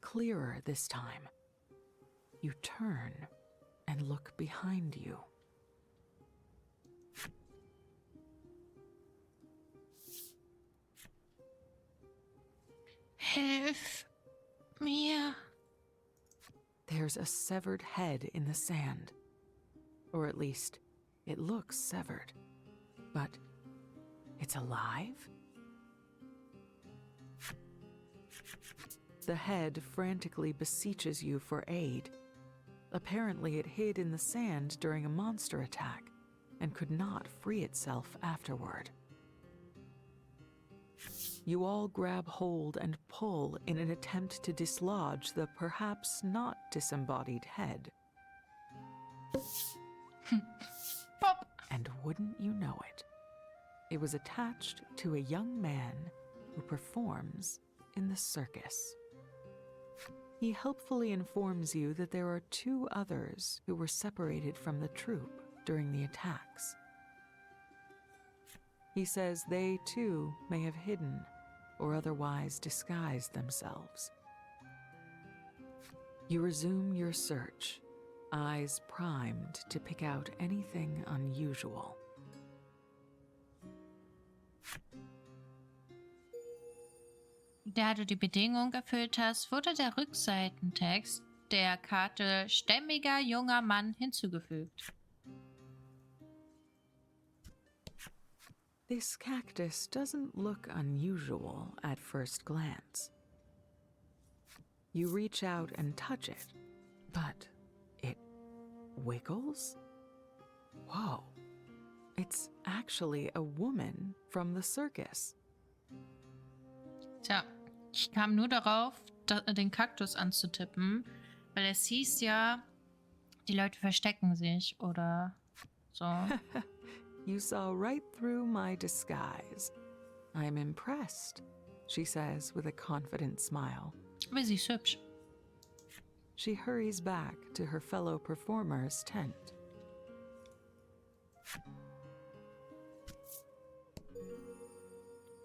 clearer this time. You turn and look behind you. Hilf mir. There's a severed head in the sand. Or at least, it looks severed. But it's alive? The head frantically beseeches you for aid. Apparently it hid in the sand during a monster attack and could not free itself afterward. You all grab hold and pull in an attempt to dislodge the perhaps not disembodied head. Pop. And wouldn't you know it, it was attached to a young man who performs in the circus. He helpfully informs you that there are two others who were separated from the troupe during the attacks. He says they too may have hidden or otherwise disguised themselves. You resume your search, eyes primed to pick out anything unusual. Da du die Bedingung erfüllt hast, wurde der Rückseitentext der Karte stämmiger junger Mann hinzugefügt. This cactus doesn't look unusual at first glance. You reach out and touch it, but it wiggles? Whoa. It's actually a woman from the circus. Tja, ich kam nur darauf, den Kaktus anzutippen, weil es hieß ja, die Leute verstecken sich oder so. You saw right through my disguise. I'm impressed, she says with a confident smile. Aber sie ist hübsch. She hurries back to her fellow performer's tent.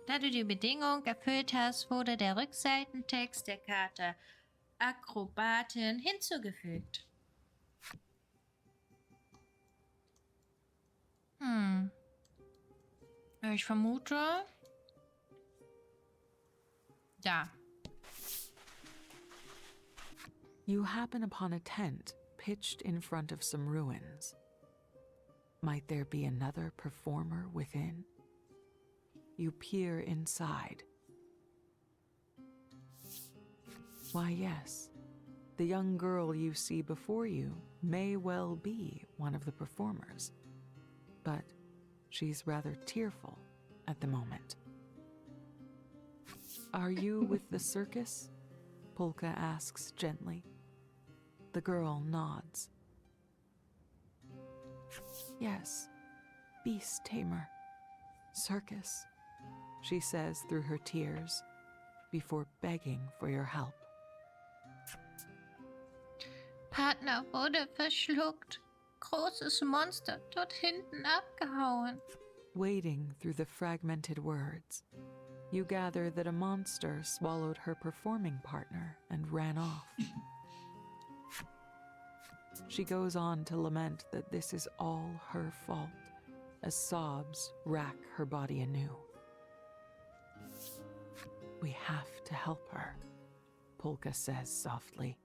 Da du die Bedingung erfüllt hast, wurde der Rückseitentext der Karte Akrobatin hinzugefügt. Ich vermute... Da. You happen upon a tent pitched in front of some ruins. Might there be another performer within? You peer inside. Why, yes, the young girl you see before you may well be one of the performers, but she's rather tearful at the moment. Are you with the circus? Polka asks gently. The girl nods. Yes, beast tamer, circus, she says through her tears, before begging for your help. Partner wurde verschluckt. Großes Monster dort hinten abgehauen. Wading through the fragmented words, you gather that a monster swallowed her performing partner and ran off. She goes on to lament that this is all her fault, as sobs rack her body anew. We have to help her, Polka says softly.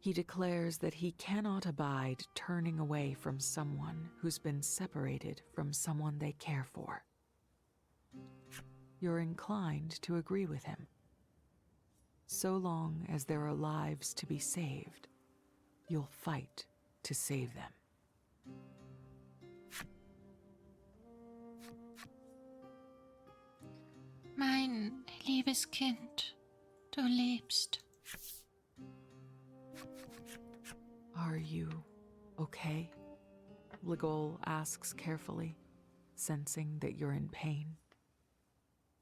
He declares that he cannot abide turning away from someone who's been separated from someone they care for. You're inclined to agree with him. So long as there are lives to be saved, you'll fight to save them. Mein liebes Kind, du lebst. Are you okay? Legol asks carefully, sensing that you're in pain.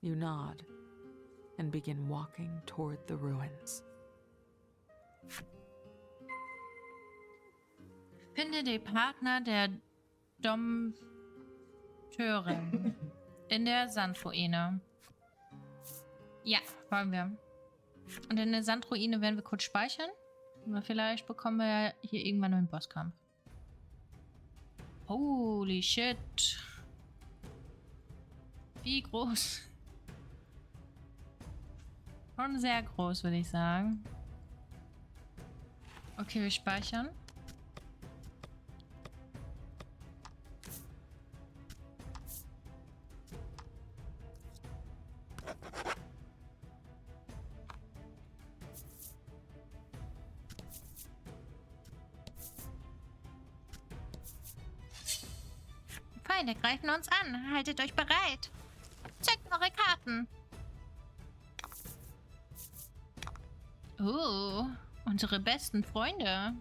You nod and begin walking toward the ruins. Finde den Partner der Dompteurin in der Sandruine. Ja, wollen wir. Und in der Sandruine werden wir kurz speichern. Und vielleicht bekommen wir ja hier irgendwann noch einen Bosskampf. Holy shit. Wie groß. Schon sehr groß, würde ich sagen. Okay, wir speichern. Feinde greifen uns an. Haltet euch bereit. Checkt eure Karten. Oh, unsere besten Freunde.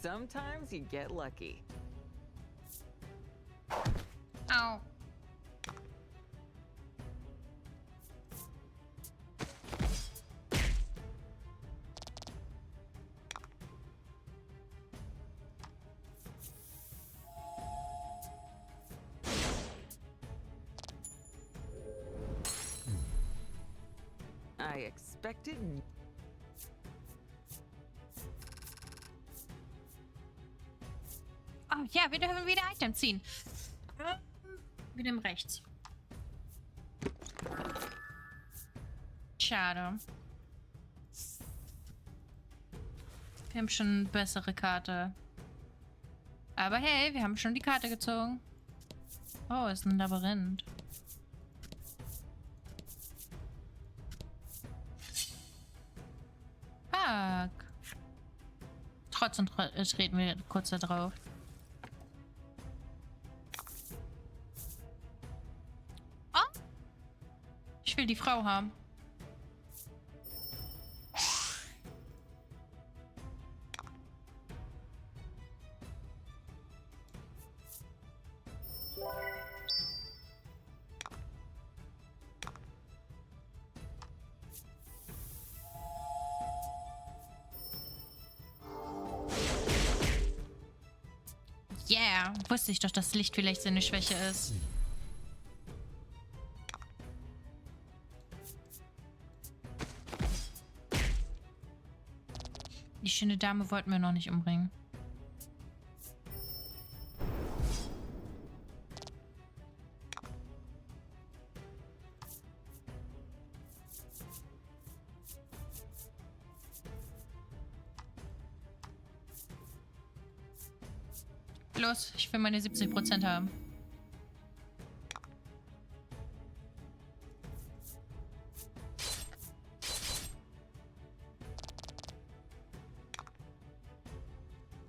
Sometimes you get lucky. Au. I expected. Oh ja, wir dürfen wieder Item ziehen. Wir nehmen rechts. Schade. Wir haben schon eine bessere Karte. Aber hey, wir haben schon die Karte gezogen. Oh, ist ein Labyrinth. Fuck. Trotzdem treten wir kurz da drauf. Oh! Ich will die Frau haben. Yeah, wusste ich doch, dass Licht vielleicht seine Schwäche ist. Die schöne Dame wollten wir noch nicht umbringen. Los, ich will meine 70% haben.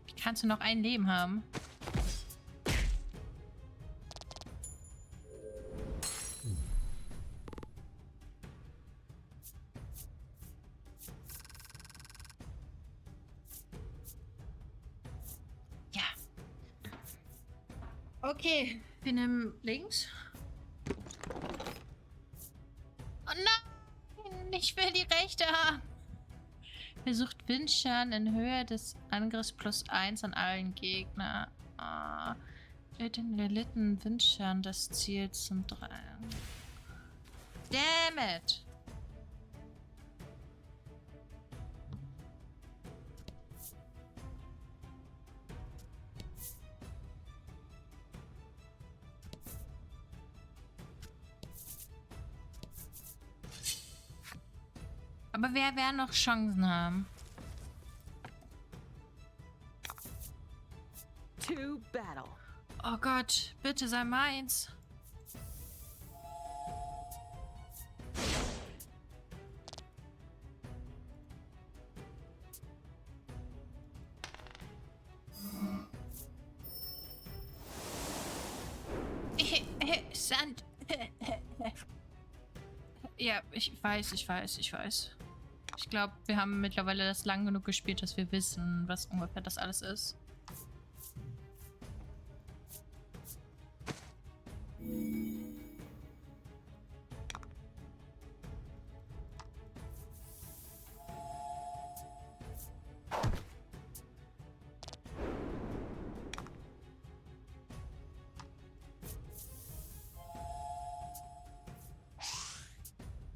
Wie kannst du noch ein Leben haben? Ja. Okay, wir nehmen links. Oh nein, ich will die rechte haben. Versucht Windschaden in Höhe des Angriffs +1 an allen Gegner. Den erlittenen Windschaden des Ziels zum 3. Damn it! Aber wer werden noch Chancen haben? To battle. Oh Gott, bitte sei meins. Sand. Ja, ich weiß. Ich glaube, wir haben mittlerweile das lang genug gespielt, dass wir wissen, was ungefähr das alles ist.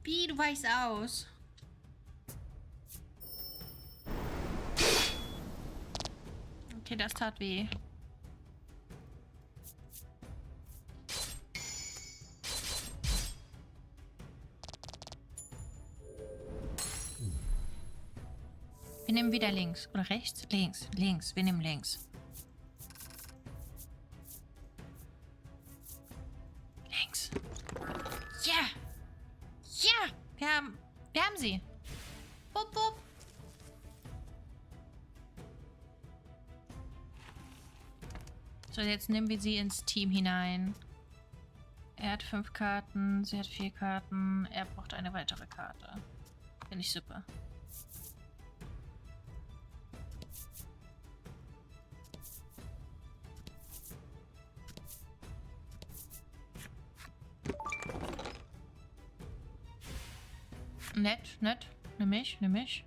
Wie, du weichst aus. Okay, das tat weh. Wir nehmen wieder links. Oder rechts? Links. Links. Wir nehmen links. Links. Ja! Ja! Wir haben sie. Wupp, wupp. So, jetzt nehmen wir sie ins Team hinein. Er hat 5 Karten, sie hat 4 Karten. Er braucht eine weitere Karte. Finde ich super. Nett, nett. Nimm mich.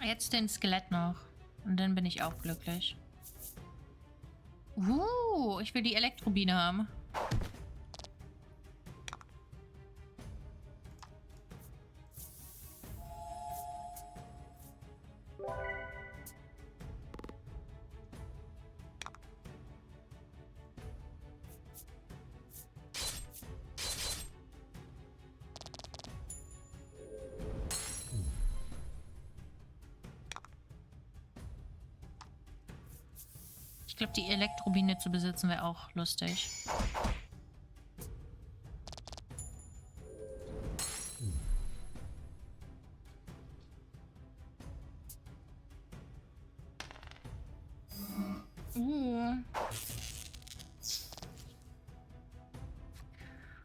Jetzt den Skelett noch. Und dann bin ich auch glücklich. Ich will die Elektrobiene haben. Ich glaube, die Elektrobiene zu besitzen wäre auch lustig.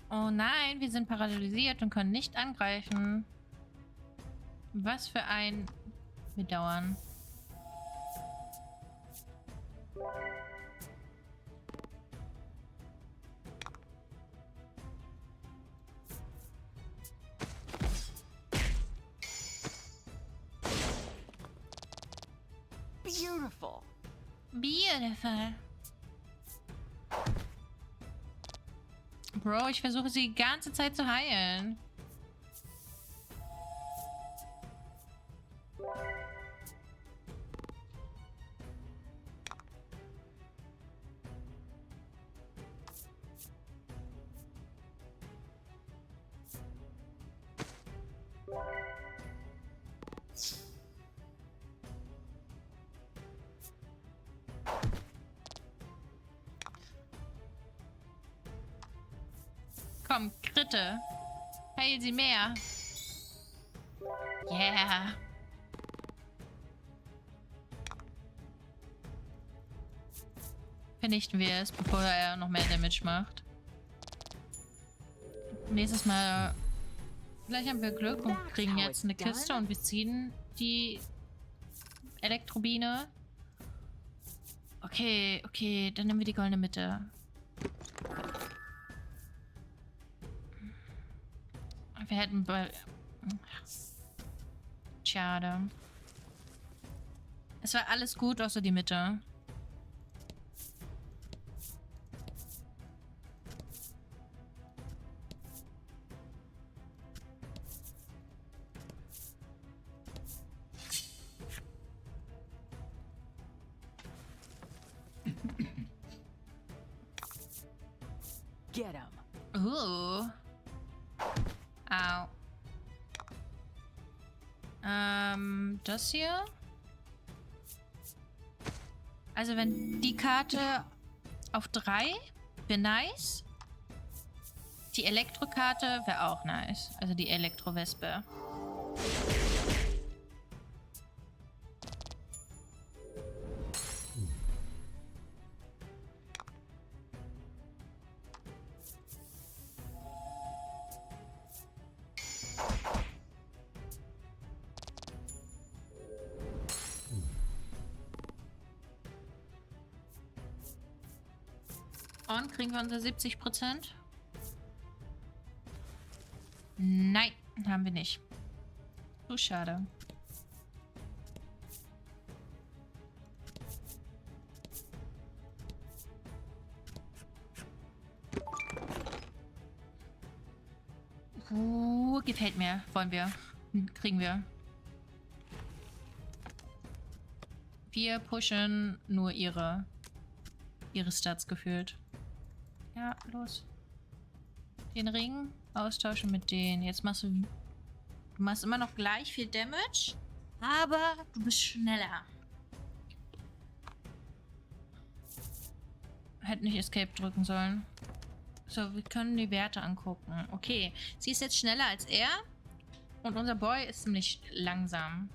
Oh nein, wir sind paralysiert und können nicht angreifen. Was für ein Bedauern. Beautiful. Beautiful. Bro, ich versuche sie die ganze Zeit zu heilen. Komm, Kritte. Heil sie mehr. Yeah. Vernichten wir es, bevor er noch mehr Damage macht. Nächstes Mal... Vielleicht haben wir Glück und kriegen jetzt eine Kiste und wir ziehen die Elektrobiene. Okay, okay, dann nehmen wir die goldene Mitte. Wir hätten bei... Schade. Es war alles gut, außer die Mitte. Get him. Au. Das hier? Also wenn die Karte auf 3 wäre nice. Die Elektrokarte wäre auch nice. Also die Elektrowespe. Und kriegen wir unsere 70%? Nein, haben wir nicht. So schade. Gefällt mir. Wollen wir. Kriegen wir. Wir pushen nur ihre Stats gefühlt. Ja, los. Den Ring austauschen mit denen. Jetzt machst du machst immer noch gleich viel Damage, aber du bist schneller. Hätte nicht Escape drücken sollen. So, wir können die Werte angucken. Okay, sie ist jetzt schneller als er und unser Boy ist ziemlich langsam.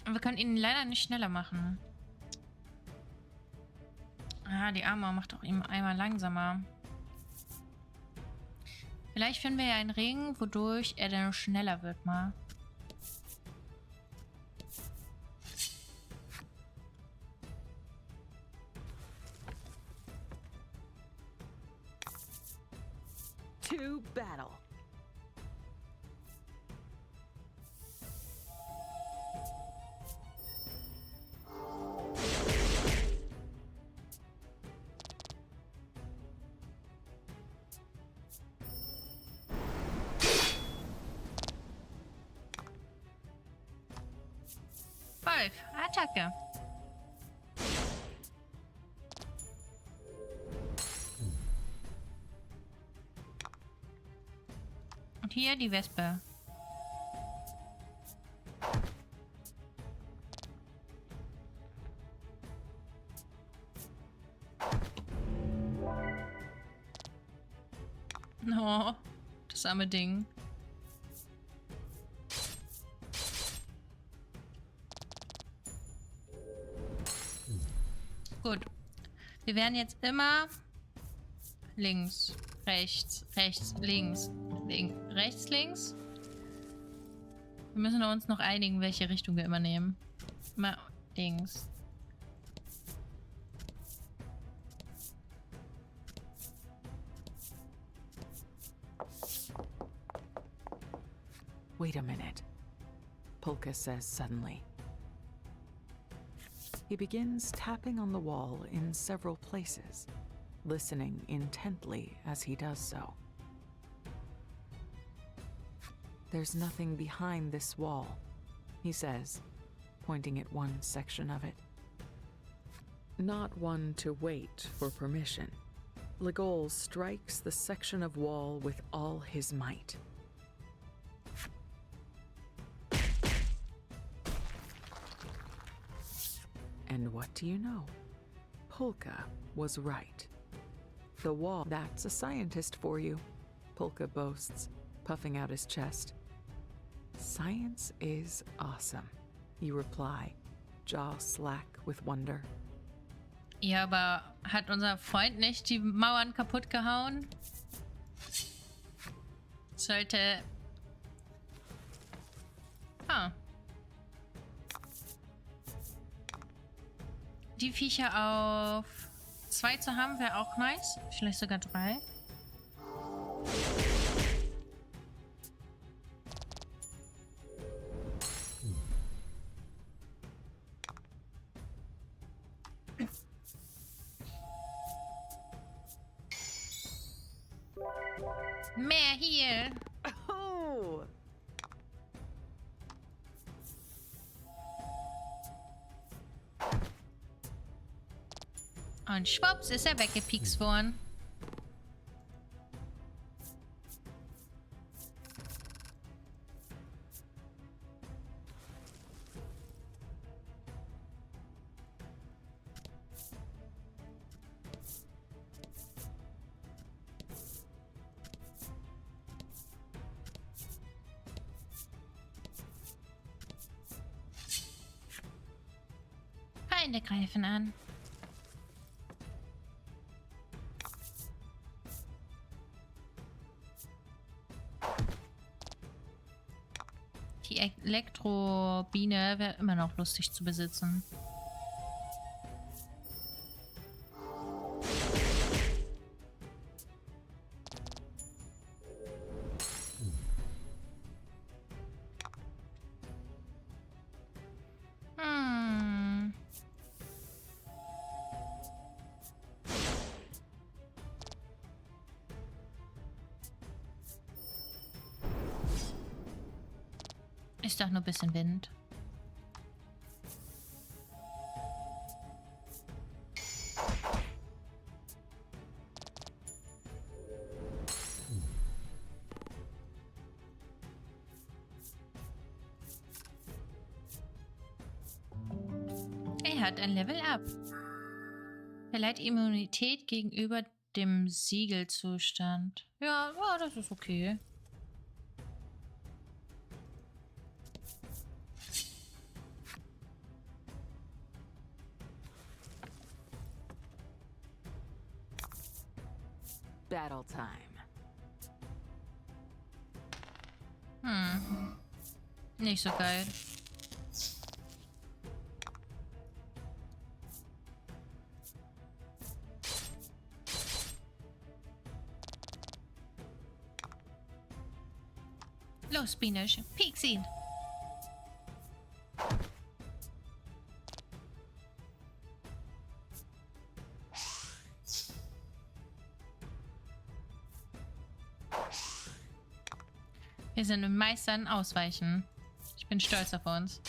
Und wir können ihn leider nicht schneller machen. Ah, die Armor macht auch ihm einmal langsamer. Vielleicht finden wir ja einen Ring, wodurch er dann schneller wird mal. To battle. Attacke. Und hier die Wespe. Oh, das arme Ding. Gut. Wir werden jetzt immer links, rechts, rechts, links, rechts, links. Wir müssen uns noch einigen, welche Richtung wir immer nehmen. Immer links. Wait a minute, Polka says suddenly. He begins tapping on the wall in several places, listening intently as he does so. There's nothing behind this wall, he says, pointing at one section of it. Not one to wait for permission, Legol strikes the section of wall with all his might. And what do you know? Polka was right. The wall, that's a scientist for you, Polka boasts, puffing out his chest. Science is awesome, you reply, jaw slack with wonder. Ja, aber hat unser Freund nicht die Mauern kaputt gehauen? Sollte... Ah. Die Viecher auf 2 zu haben, wäre auch nice. Vielleicht sogar 3. Mehr hier. Oh! Und schwupps ist er weggepiekst worden. Feinde greifen an. Die Elektrobiene wäre immer noch lustig zu besitzen. Ist doch nur ein bisschen Wind. Er hat ein Level Up. Verleiht Immunität gegenüber dem Siegelzustand. Ja, ja, das ist okay. Battle time. Nicht so geil. Los, Biene, piek's ihn. Wir sind im Meistern ausweichen. Ich bin stolz auf uns.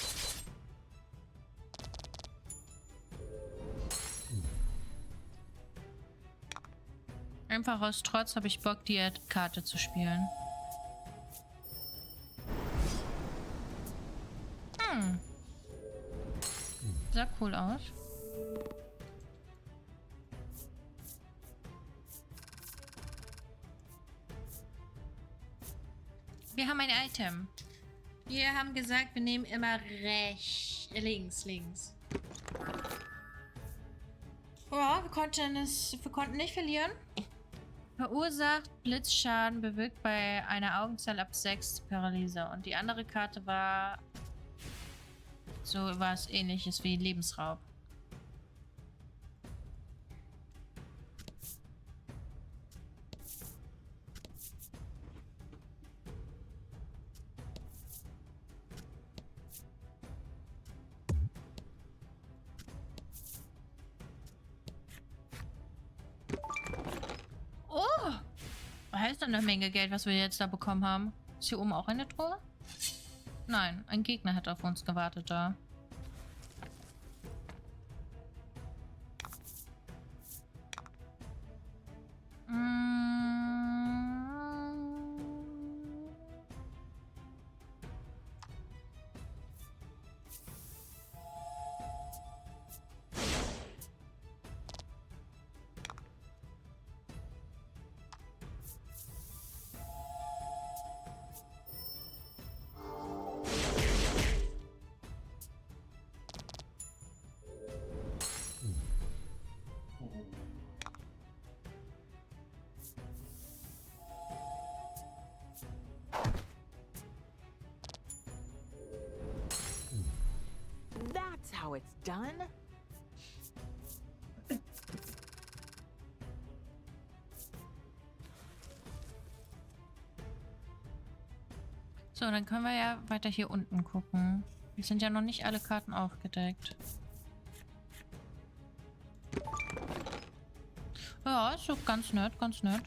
Einfach aus Trotz habe ich Bock, die Karte zu spielen. Sah cool aus. Wir haben ein Item. Wir haben gesagt, wir nehmen immer links. Ja, wir konnten nicht verlieren. Verursacht Blitzschaden, bewirkt bei einer Augenzahl ab 6 Paralyse. Und die andere Karte war so was Ähnliches wie Lebensraub. Oh! Das ist eine Menge Geld, was wir jetzt da bekommen haben. Ist hier oben auch eine Truhe? Nein, ein Gegner hat auf uns gewartet da. That's how it's done? So, dann können wir ja weiter hier unten gucken. Hier sind ja noch nicht alle Karten aufgedeckt. Ja, ist doch ganz nett, ganz nett.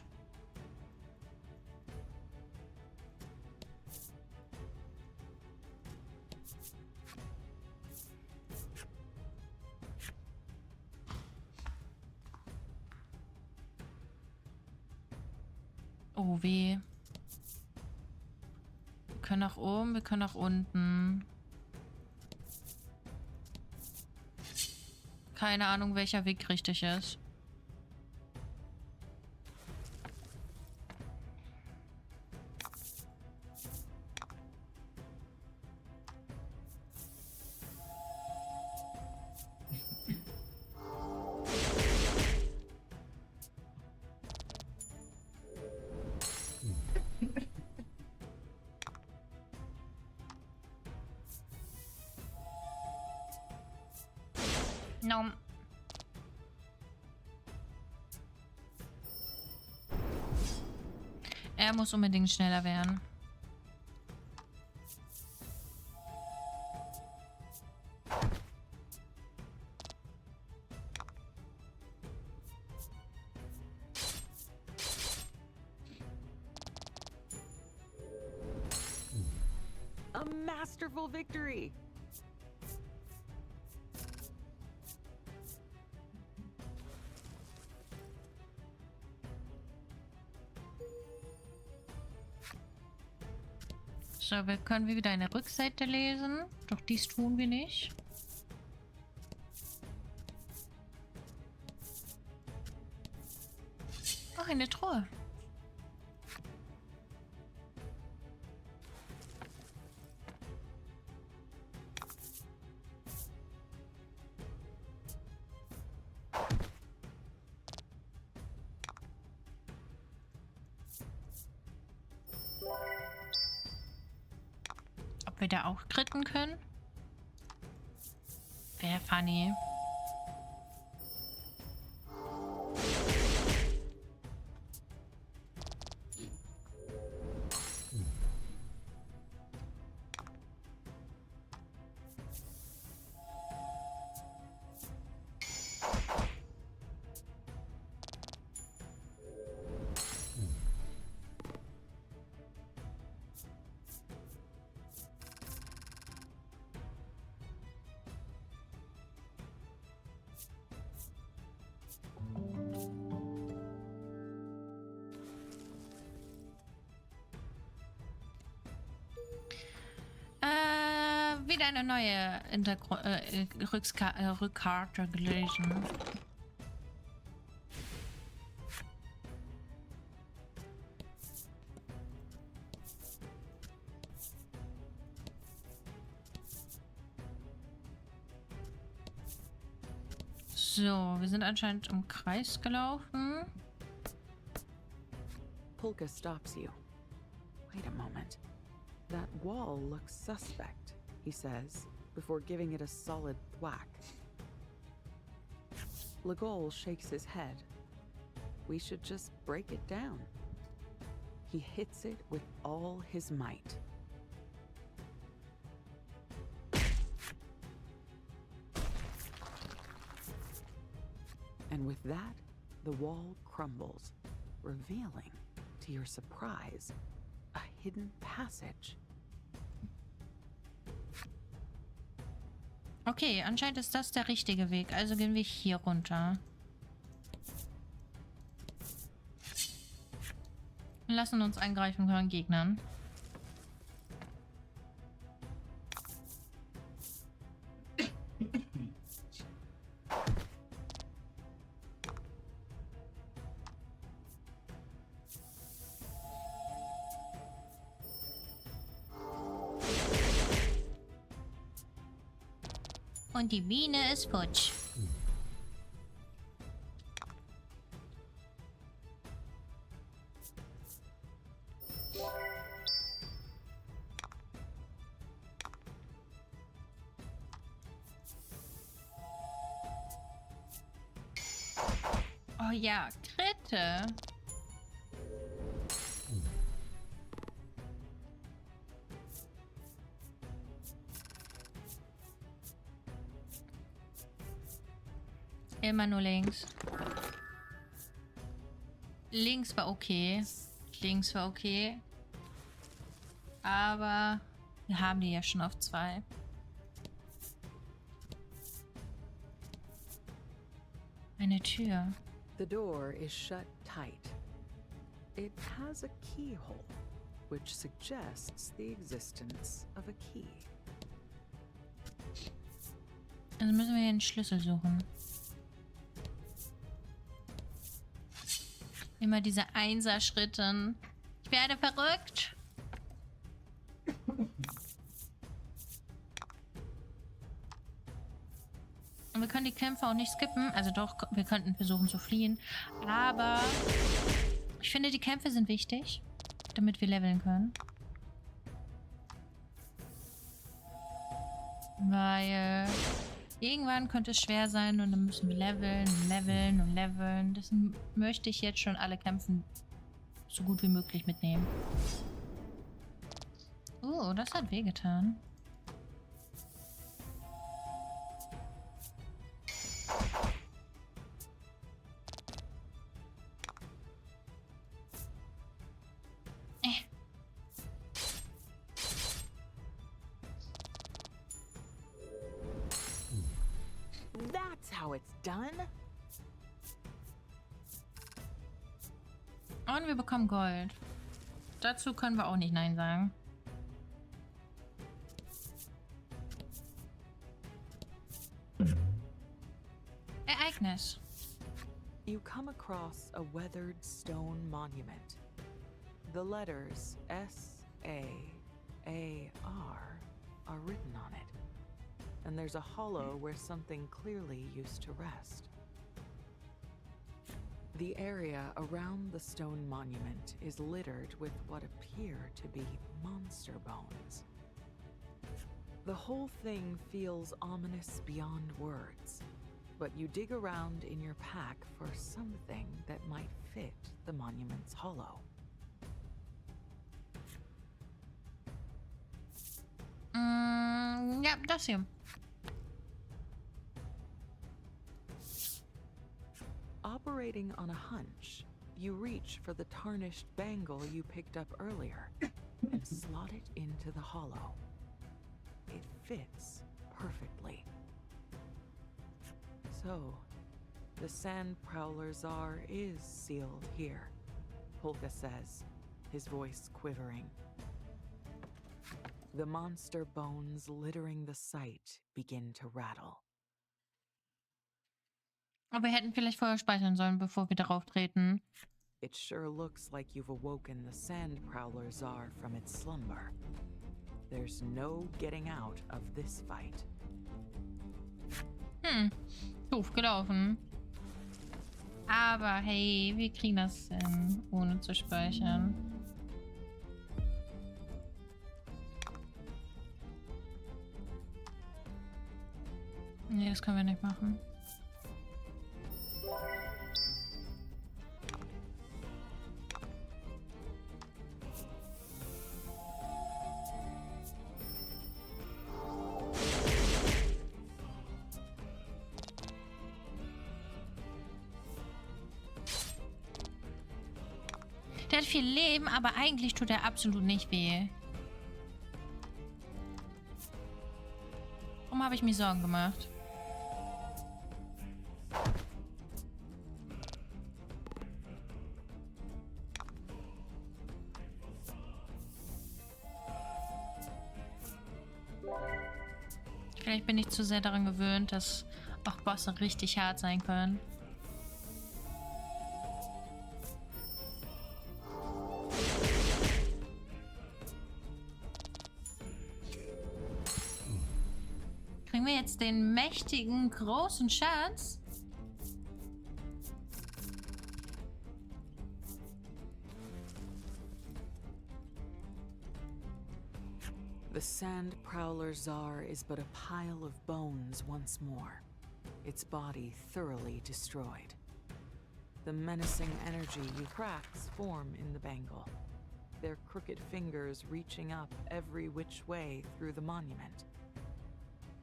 Oh weh. Wir können nach oben, wir können nach unten. Keine Ahnung, welcher Weg richtig ist. No. Er muss unbedingt schneller werden. A masterful victory! So, wir können wieder eine Rückseite lesen. Doch dies tun wir nicht. Ach, eine Truhe. Ob wir da auch kritten können? Wäre funny. Wieder eine neue Rückkarte gelesen. So, wir sind anscheinend im Kreis gelaufen. Polka stops you. Wait a moment. That wall looks suspect, he says, before giving it a solid thwack. Legol shakes his head. We should just break it down. He hits it with all his might. And with that, the wall crumbles, revealing, to your surprise, a hidden passage. Okay, anscheinend ist das der richtige Weg. Also gehen wir hier runter. Wir lassen uns angreifen von Gegnern. Und die Biene ist futsch. Oh ja, Kritte. Immer nur links. Links war okay. Links war okay. Aber wir haben die ja schon auf 2. Eine Tür. The door is shut tight. It has a keyhole, which suggests the existence of a key. Also müssen wir hier einen Schlüssel suchen. Immer diese Einser-Schritten. Ich werde verrückt. Und wir können die Kämpfe auch nicht skippen. Also doch, wir könnten versuchen zu fliehen. Aber ich finde, die Kämpfe sind wichtig, damit wir leveln können. Weil irgendwann könnte es schwer sein und dann müssen wir leveln und leveln und leveln. Deswegen möchte ich jetzt schon alle Kämpfe so gut wie möglich mitnehmen. Oh, das hat wehgetan. That's how it's done. Und wir bekommen Gold. Dazu können wir auch nicht Nein sagen. Ereignis. You come across a weathered stone monument. The letters S-A-A-R are written on it. And there's a hollow where something clearly used to rest. The area around the stone monument is littered with what appear to be monster bones. The whole thing feels ominous beyond words, but you dig around in your pack for something that might fit the monument's hollow. Ja, das hier. Operating on a hunch, you reach for the tarnished bangle you picked up earlier and slot it into the hollow. It fits perfectly. So, the Sand Prowler's Czar is sealed here, Polka says, his voice quivering. The monster bones littering the site begin to rattle. Aber wir hätten vielleicht vorher speichern sollen, bevor wir darauf treten. It sure looks like you've awoken the Sand Prowler's Czar from its slumber. There's no getting out of this fight. Doof gelaufen. Aber hey, wir kriegen das hin, ohne zu speichern. Nee, das können wir nicht machen. Der hat viel Leben, aber eigentlich tut er absolut nicht weh. Warum habe ich mir Sorgen gemacht? Vielleicht bin ich zu sehr daran gewöhnt, dass auch Bosse richtig hart sein können. Kriegen wir jetzt den mächtigen, großen Schatz? The Sand Prowler Czar is but a pile of bones once more, its body thoroughly destroyed. The menacing energy cracks form in the bangle, their crooked fingers reaching up every which way through the monument.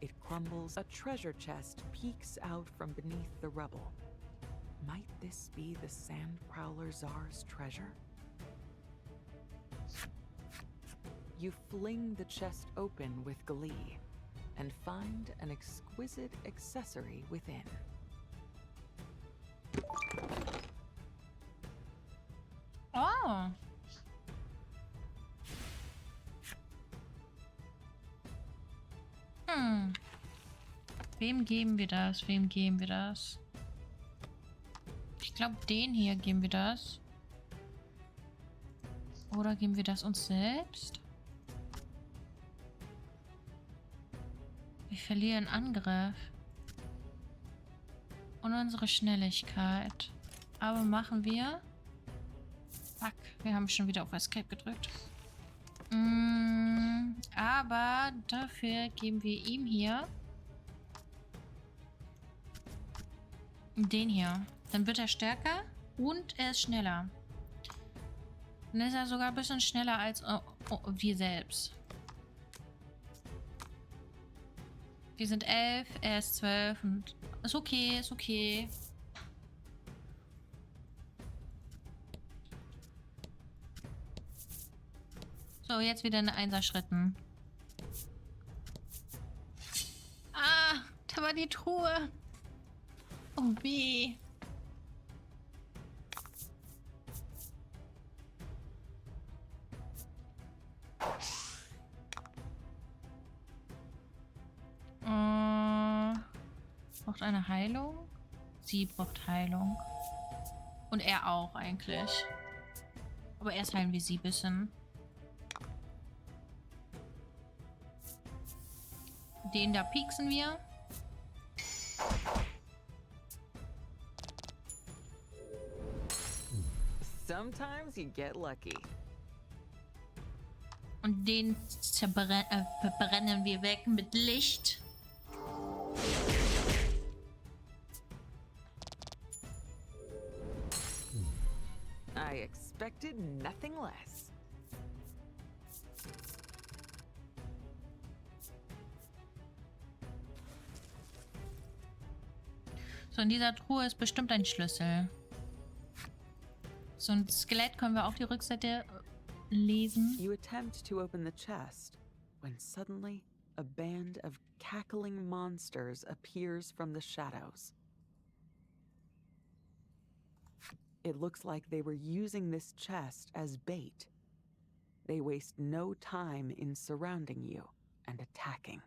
It crumbles. A treasure chest peeks out from beneath the rubble. Might this be the Sand Prowler Czar's treasure? You fling the chest open with glee and find an exquisite accessory within. Oh. Wem geben wir das? Wem geben wir das? Ich glaube, den hier geben wir das. Oder geben wir das uns selbst? Wir verlieren Angriff. Und unsere Schnelligkeit. Aber machen wir... Fuck, wir haben schon wieder auf Escape gedrückt. Aber dafür geben wir ihm hier... den hier. Dann wird er stärker und er ist schneller. Dann ist er sogar ein bisschen schneller als wir selbst. Wir sind 11, er ist 12 und ist okay, ist okay. So, jetzt wieder in 1er-Schritten. Ah, da war die Truhe. Oh, weh. Braucht eine Heilung? Sie braucht Heilung. Und er auch eigentlich. Aber erst heilen wir sie ein bisschen. Den da pieksen wir. Sometimes you get lucky. Und den verbrennen wir weg mit Licht. I expected nothing less. So, in dieser Truhe ist bestimmt ein Schlüssel. So ein Skelett können wir auf die Rückseite lesen. You attempt to open the chest when suddenly a band of cackling monsters appears from the shadows. It looks like they were using this chest as bait. They waste no time in surrounding you and attacking.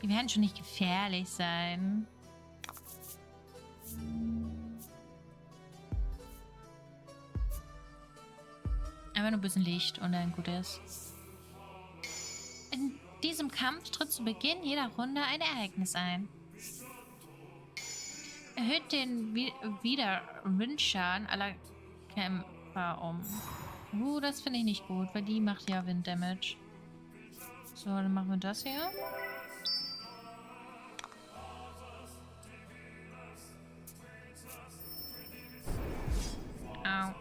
Die werden schon nicht gefährlich sein. Einfach nur ein bisschen Licht und dann gut ist. diesem Kampf tritt zu Beginn jeder Runde ein Ereignis ein. Erhöht den Windschaden aller Kämpfer um. Das finde ich nicht gut, weil die macht ja Winddamage. So, dann machen wir das hier. Au.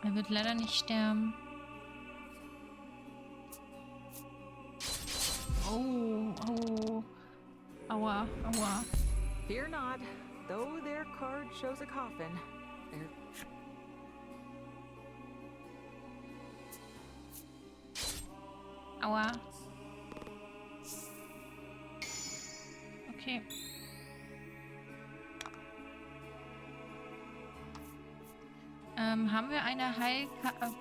Er wird leider nicht sterben. Oh, oh. Aua, aua. Fear not, though their card shows a coffin. They're... Aua. Okay. Haben wir eine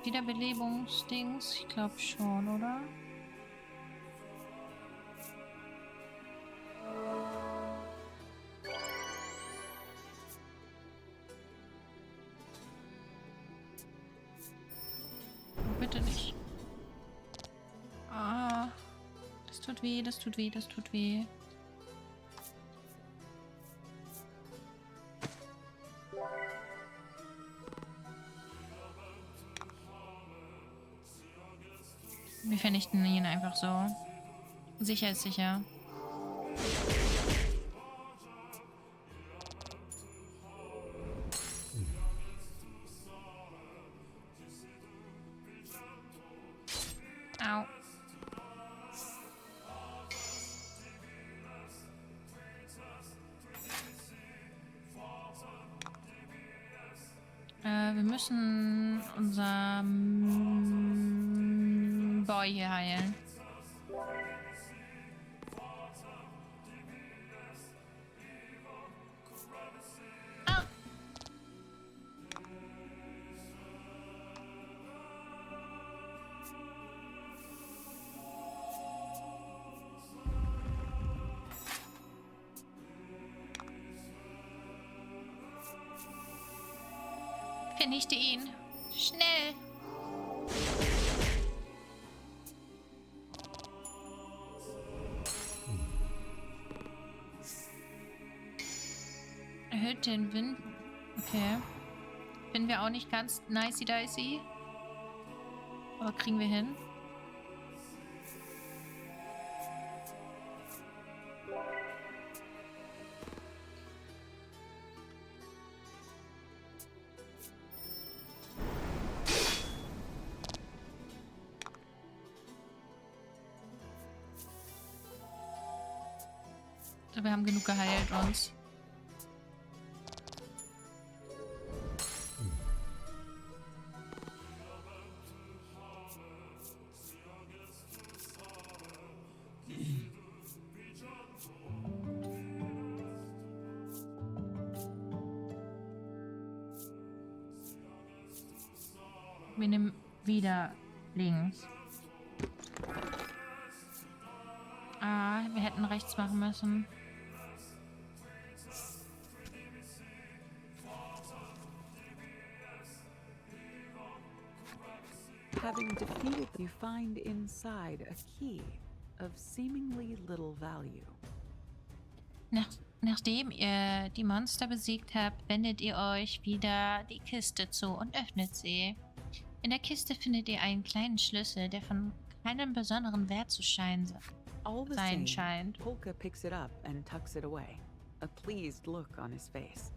Wiederbelebungsdings? Ich glaube schon, oder? Bitte nicht. Ah, das tut weh, das tut weh, das tut weh. Wir vernichten ihn einfach so. Sicher ist sicher. Au. Wir müssen unser Boy hier heilen. Ah. Vernichte ihn. Schnell. Erhöht den Wind. Okay. Finden wir auch nicht ganz nicey-dicey. Aber kriegen wir hin. Wir haben genug geheilt uns. Wir nehmen wieder links. Ah, wir hätten rechts machen müssen. Having defeated, you find inside a key of seemingly little value. Nachdem ihr die Monster besiegt habt, wendet ihr euch wieder die Kiste zu und öffnet sie. In der Kiste findet ihr einen kleinen Schlüssel, der von keinem besonderen Wert zu sein scheint. Polka picks it up and tucks it away, a pleased look on his face.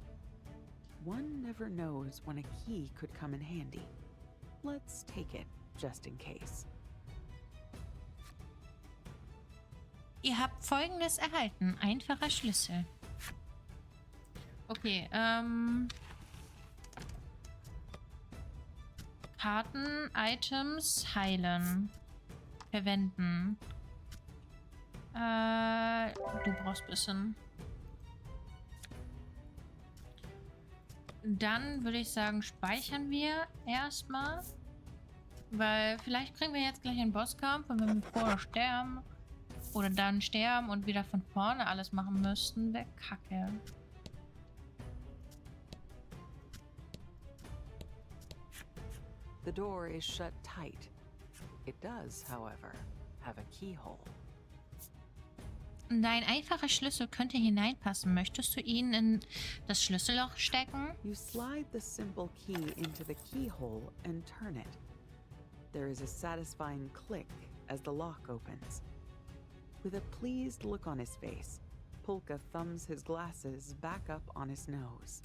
One never knows when a key could come in handy. Let's take it, just in case. Ihr habt Folgendes erhalten. Einfacher Schlüssel. Okay, Karten, Items, heilen. Verwenden. Du brauchst ein bisschen. Dann würde ich sagen, speichern wir erstmal. Weil vielleicht kriegen wir jetzt gleich einen Bosskampf und wenn wir vorher sterben oder dann sterben und wieder von vorne alles machen müssten, wäre kacke. The door is shut tight. It does, however, have a keyhole. Dein einfacher Schlüssel könnte hineinpassen. Möchtest du ihn in das Schlüsselloch stecken? You slide the simple key into the keyhole and turn it. There is a satisfying click as the lock opens. With a pleased look on his face, Polka thumbs his glasses back up on his nose.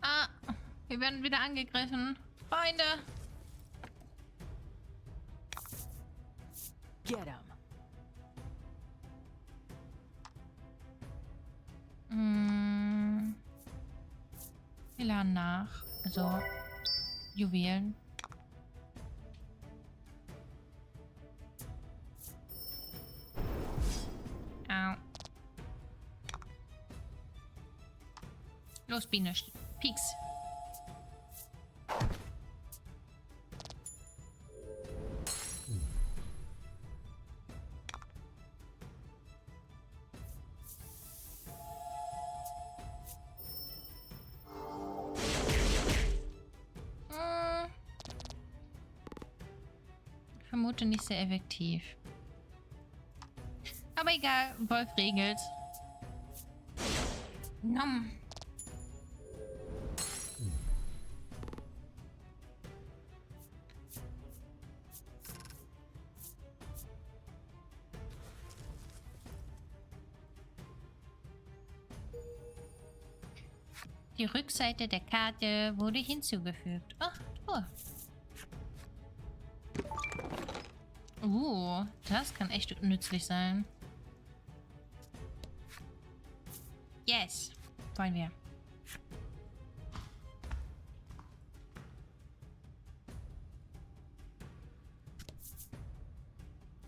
Ah, wir werden wieder angegriffen. Freunde! Get him! Wir laden nach. Also, Juwelen. Au. Los, Biene. Pieks. Ich vermute nicht sehr effektiv. Aber egal, Wolf regelt. Nom. Die Rückseite der Karte wurde hinzugefügt. Ach, oh. Das kann echt nützlich sein. Yes. Wollen wir.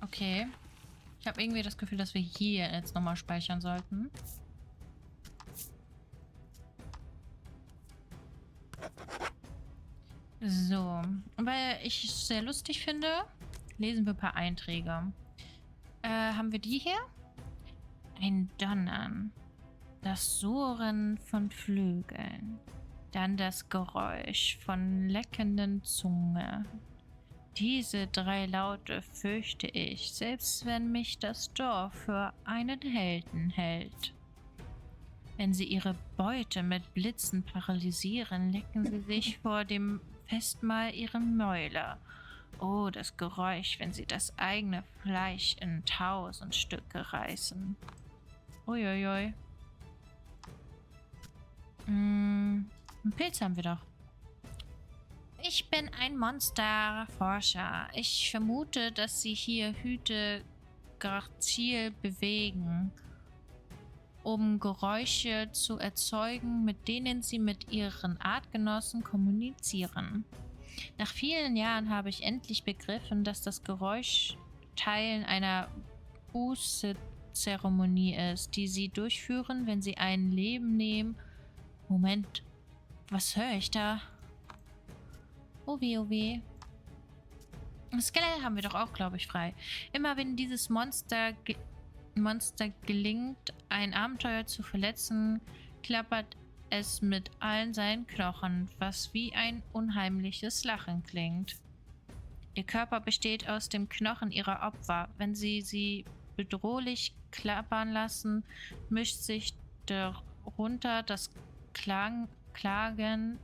Okay. Ich habe irgendwie das Gefühl, dass wir hier jetzt nochmal speichern sollten. So. Weil ich es sehr lustig finde, lesen wir ein paar Einträge. Haben wir die hier? Ein Donnern. Das Surren von Flügeln. Dann das Geräusch von leckenden Zunge. Diese 3 Laute fürchte ich, selbst wenn mich das Dorf für einen Helden hält. Wenn sie ihre Beute mit Blitzen paralysieren, lecken sie sich vor dem Festmahl ihre Mäuler. Oh, das Geräusch, wenn sie das eigene Fleisch in 1000 Stücke reißen. Uiuiui. Einen Pilz haben wir doch. Ich bin ein Monsterforscher. Ich vermute, dass sie hier Hüte grazil bewegen, um Geräusche zu erzeugen, mit denen sie mit ihren Artgenossen kommunizieren. Nach vielen Jahren habe ich endlich begriffen, dass das Geräusch Teil einer Buße-Zeremonie ist, die sie durchführen, wenn sie ein Leben nehmen. Moment, was höre ich da? Oh weh, oh weh. Das Skelett haben wir doch auch, glaube ich, frei. Immer wenn dieses Monster gelingt, ein Abenteuer zu verletzen, klappert es mit allen seinen Knochen, was wie ein unheimliches Lachen klingt. Ihr Körper besteht aus dem Knochen ihrer Opfer. Wenn sie bedrohlich klappern lassen, mischt sich darunter das Klagen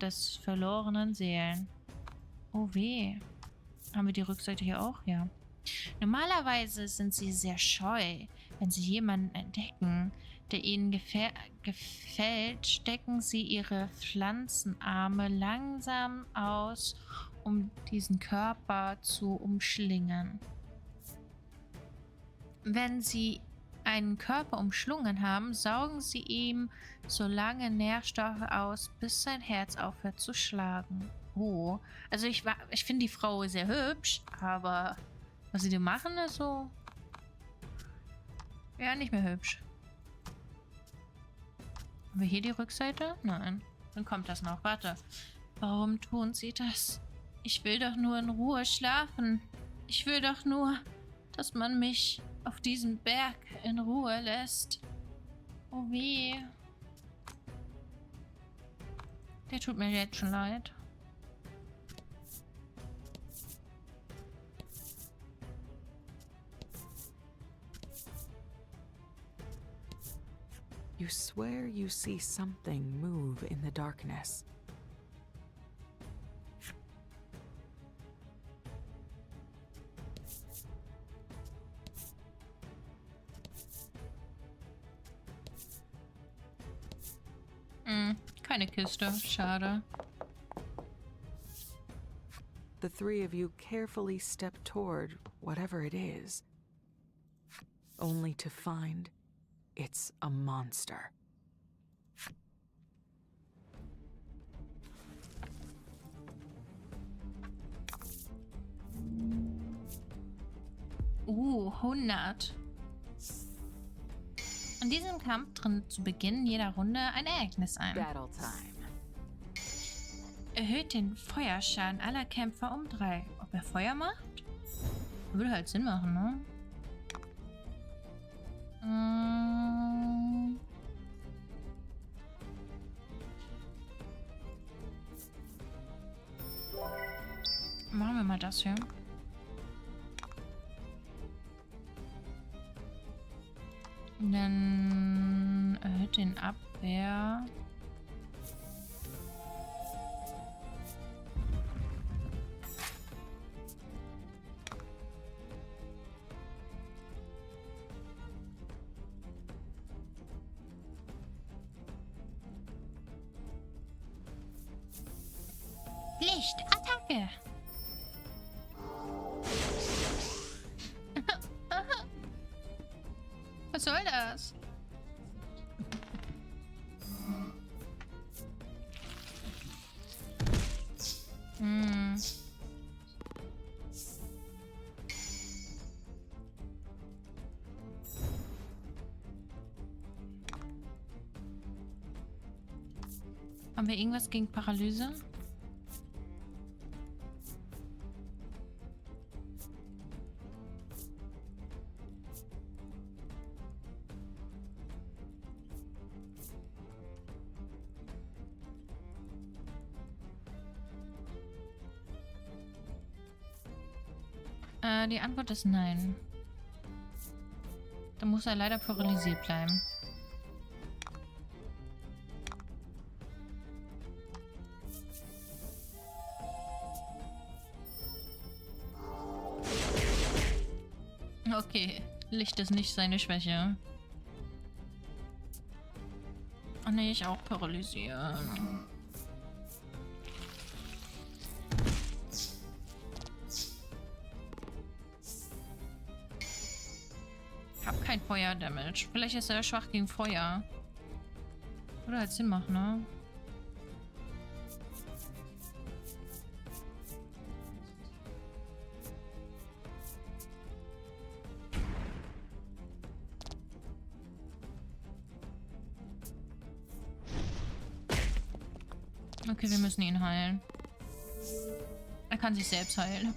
des verlorenen Seelen. Oh weh. Haben wir die Rückseite hier auch? Ja. Normalerweise sind sie sehr scheu. Wenn sie jemanden entdecken, der ihnen gefällt, stecken sie ihre Pflanzenarme langsam aus, um diesen Körper zu umschlingen. Wenn sie einen Körper umschlungen haben, saugen sie ihm so lange Nährstoffe aus, bis sein Herz aufhört zu schlagen. Oh, also ich finde die Frau sehr hübsch, aber was sie da machen ist so... Ja, nicht mehr hübsch. Haben wir hier die Rückseite? Nein. Dann kommt das noch. Warte. Warum tun sie das? Ich will doch nur in Ruhe schlafen. Ich will doch nur, dass man mich auf diesem Berg in Ruhe lässt. Oh weh. Der tut mir jetzt schon leid. You swear you see something move in the darkness. Keine Kiste. Schade. The three of you carefully step toward whatever it is, only to find it's a monster. Uh, 100. In diesem Kampf tritt zu Beginn jeder Runde ein Ereignis ein. Battle time. Erhöht den Feuerschaden aller Kämpfer um 3. Ob er Feuer macht? Würde halt Sinn machen, ne? Machen wir mal das hier. Dann erhöht den Abwehr. Licht, Attacke! Was soll das? Haben wir irgendwas gegen Paralyse? Die Antwort ist nein. Dann muss er leider paralysiert bleiben. Okay, Licht ist nicht seine Schwäche. Oh ne, ich auch paralysieren. Ich hab kein Feuer-Damage. Vielleicht ist er schwach gegen Feuer. Würde halt Sinn machen, ne? Okay, wir müssen ihn heilen. Er kann sich selbst heilen.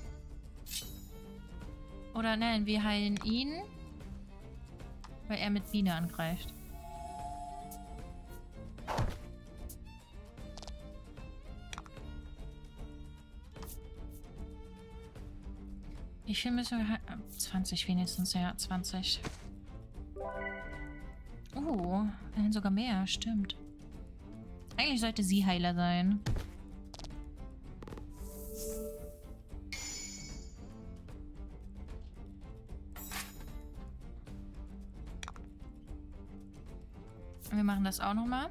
Oder nein, wir heilen ihn, weil er mit Biene angreift. Wie viel müssen wir heilen? 20 wenigstens, ja, 20. Wir heilen sogar mehr, stimmt. Eigentlich sollte sie Heiler sein. Wir machen das auch nochmal.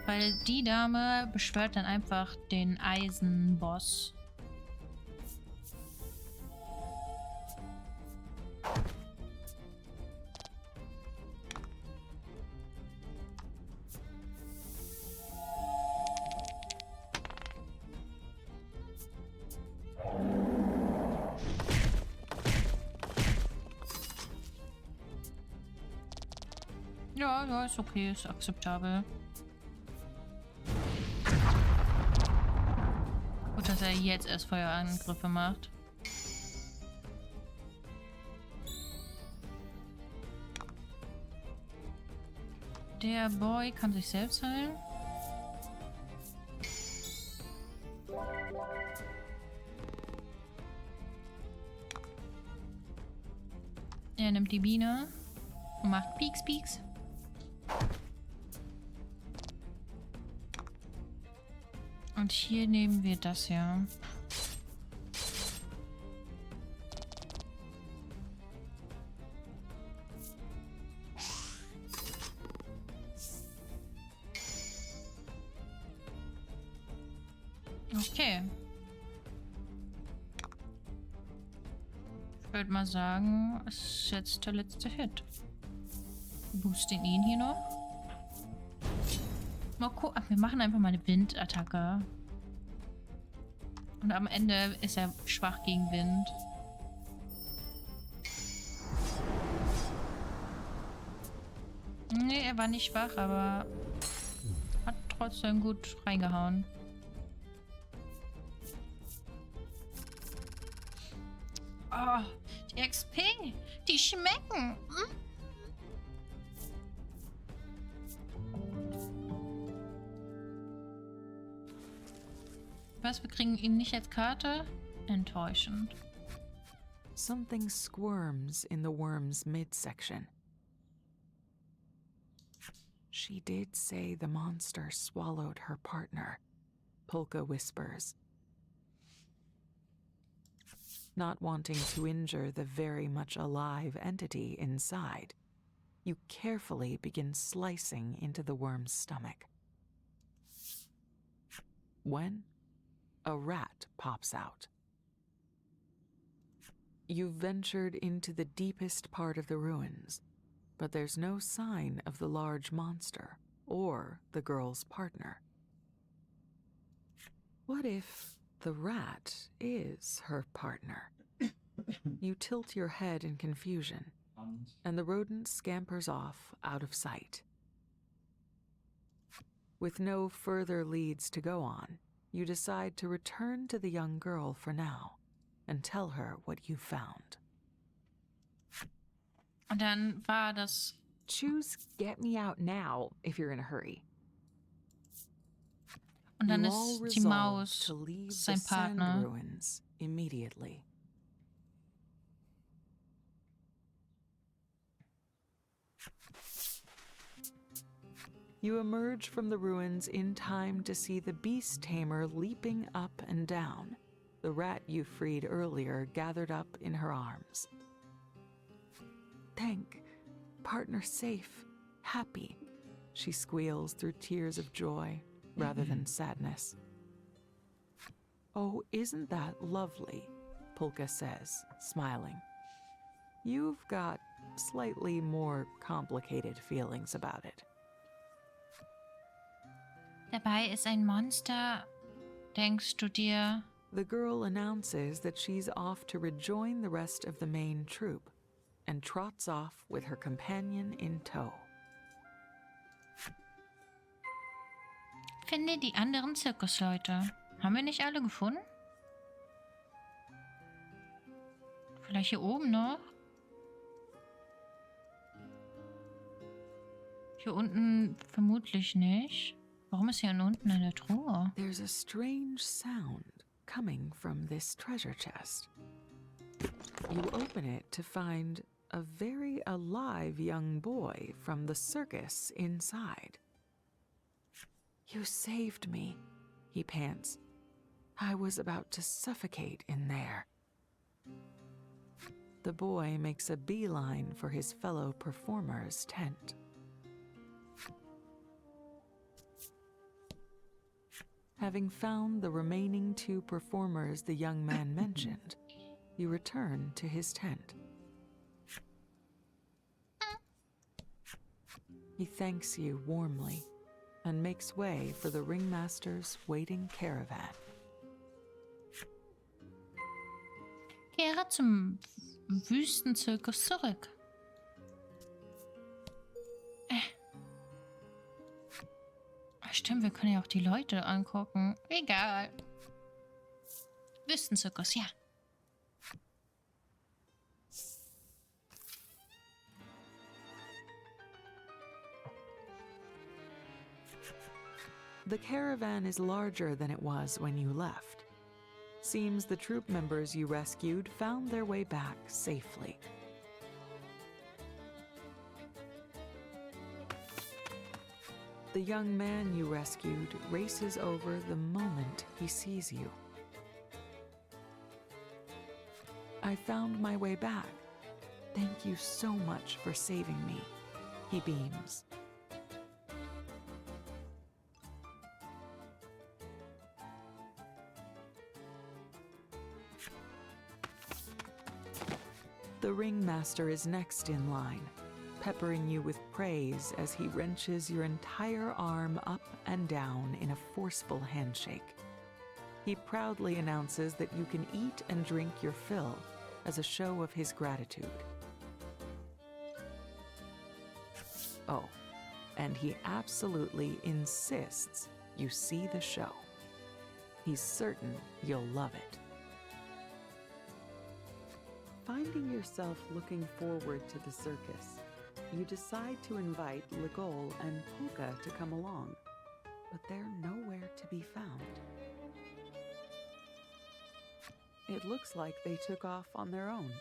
Weil die Dame beschwört dann einfach den Eisenboss. Ja, ja, ist okay, ist akzeptabel. Gut, dass er jetzt erst Feuerangriffe macht. Der Boy kann sich selbst heilen. Er nimmt die Biene und macht Pieks, Pieks. Und hier nehmen wir das ja. Okay. Ich würde mal sagen, es ist jetzt der letzte Hit. Boosten ihn hier noch. Mal gucken. Wir machen einfach mal eine Windattacke. Und am Ende ist er schwach gegen Wind. Nee, er war nicht schwach, aber hat trotzdem gut reingehauen. Oh, die XP, die schmecken. Hm? Was, wir kriegen ihn nicht als Karte? Enttäuschend. Something squirms in the worm's midsection. She did say the monster swallowed her partner, Polka whispers. Not wanting to injure the very much alive entity inside, you carefully begin slicing into the worm's stomach. When a rat pops out. You've ventured into the deepest part of the ruins, but there's no sign of the large monster or the girl's partner. What if the rat is her partner? You tilt your head in confusion, and the rodent scampers off out of sight. With no further leads to go on, you decide to return to the young girl for now and tell her what you found. Und dann war das... Choose get me out now if you're in a hurry. Und dann You all ist die resolve Maus to leave sein the sand Partner. ruins immediately. You emerge from the ruins in time to see the beast tamer leaping up and down, the rat you freed earlier gathered up in her arms. Thank, partner safe, happy, she squeals through tears of joy rather than sadness. Oh, isn't that lovely, Polka says, smiling. You've got slightly more complicated feelings about it. Dabei ist ein Monster, denkst du dir? The girl announces that she's off to rejoin the rest of the main troop and trots off with her companion in tow. Finde die anderen Zirkusleute. Haben wir nicht alle gefunden? Vielleicht hier oben noch? Hier unten vermutlich nicht. Warum ist hier unten eine Truhe? There's a strange sound coming from this treasure chest. You open it to find a very alive young boy from the circus inside. You saved me, he pants. I was about to suffocate in there. The boy makes a beeline for his fellow performer's tent. Having found the remaining 2 performers the young man mentioned, you return to his tent. He thanks you warmly and makes way for the ringmaster's waiting caravan. Kehre zum Wüstenzirkus zurück. stimmt, wir können ja auch die Leute angucken. Egal. Wüstenzirkus, ja. The caravan is larger than it was when you left. Seems the troop members you rescued found their way back safely. The young man you rescued races over the moment he sees you. I found my way back. Thank you so much for saving me. He beams. The ringmaster is next in line, peppering you with praise as he wrenches your entire arm up and down in a forceful handshake. He proudly announces that you can eat and drink your fill as a show of his gratitude. Oh, and he absolutely insists you see the show. He's certain you'll love it. Finding yourself looking forward to the circus, you decide to invite Legol and Polka to come along, but they're nowhere to be found. It looks like they took off on their own.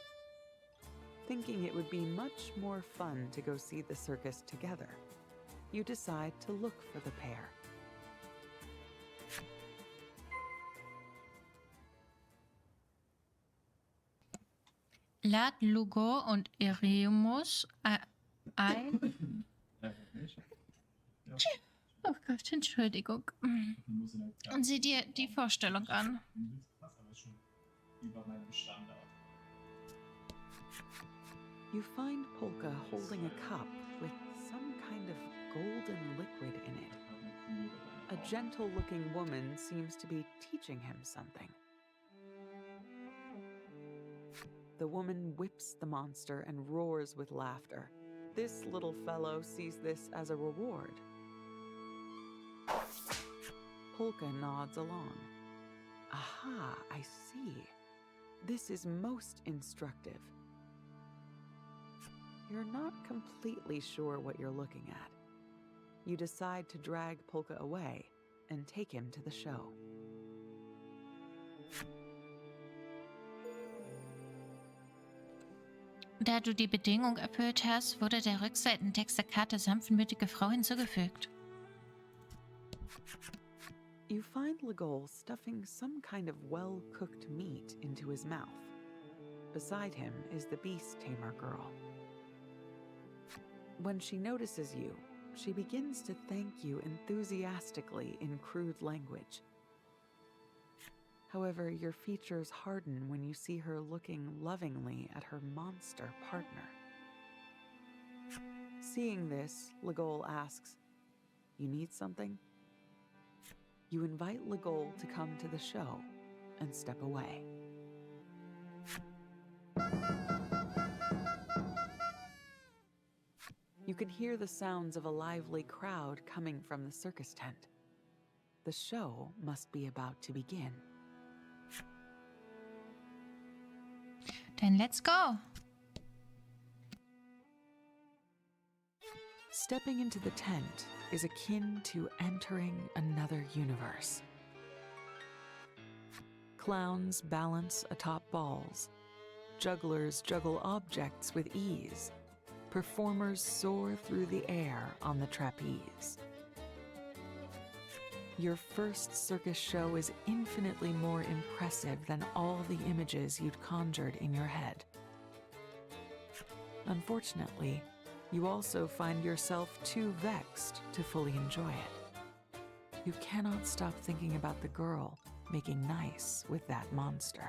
Thinking it would be much more fun to go see the circus together, you decide to look for the pair. Lad Lugo und Eremus ein. Oh Gott, Entschuldigung. Und sieh dir die Vorstellung an. You find Polka holding a cup with some kind of golden liquid in it. A gentle-looking woman seems to be teaching him something. The woman whips the monster and roars with laughter. This little fellow sees this as a reward. Polka nods along. Aha, I see. This is most instructive. You're not completely sure what you're looking at. You decide to drag Polka away and take him to the show. Da du die Bedingung erfüllt hast, wurde der Rückseitentext der Karte sanftmütige Frau hinzugefügt. You find Legol stuffing some kind of well-cooked meat into his mouth. Beside him is the beast tamer girl. When she notices you, she begins to thank you enthusiastically in crude language. However, your features harden when you see her looking lovingly at her monster partner. Seeing this, Legol asks, "You need something?" You invite Legol to come to the show and step away. You can hear the sounds of a lively crowd coming from the circus tent. The show must be about to begin. Then let's go. Stepping into the tent is akin to entering another universe. Clowns balance atop balls. Jugglers juggle objects with ease. Performers soar through the air on the trapeze. Your first circus show is infinitely more impressive than all the images you'd conjured in your head. Unfortunately, you also find yourself too vexed to fully enjoy it. You cannot stop thinking about the girl making nice with that monster.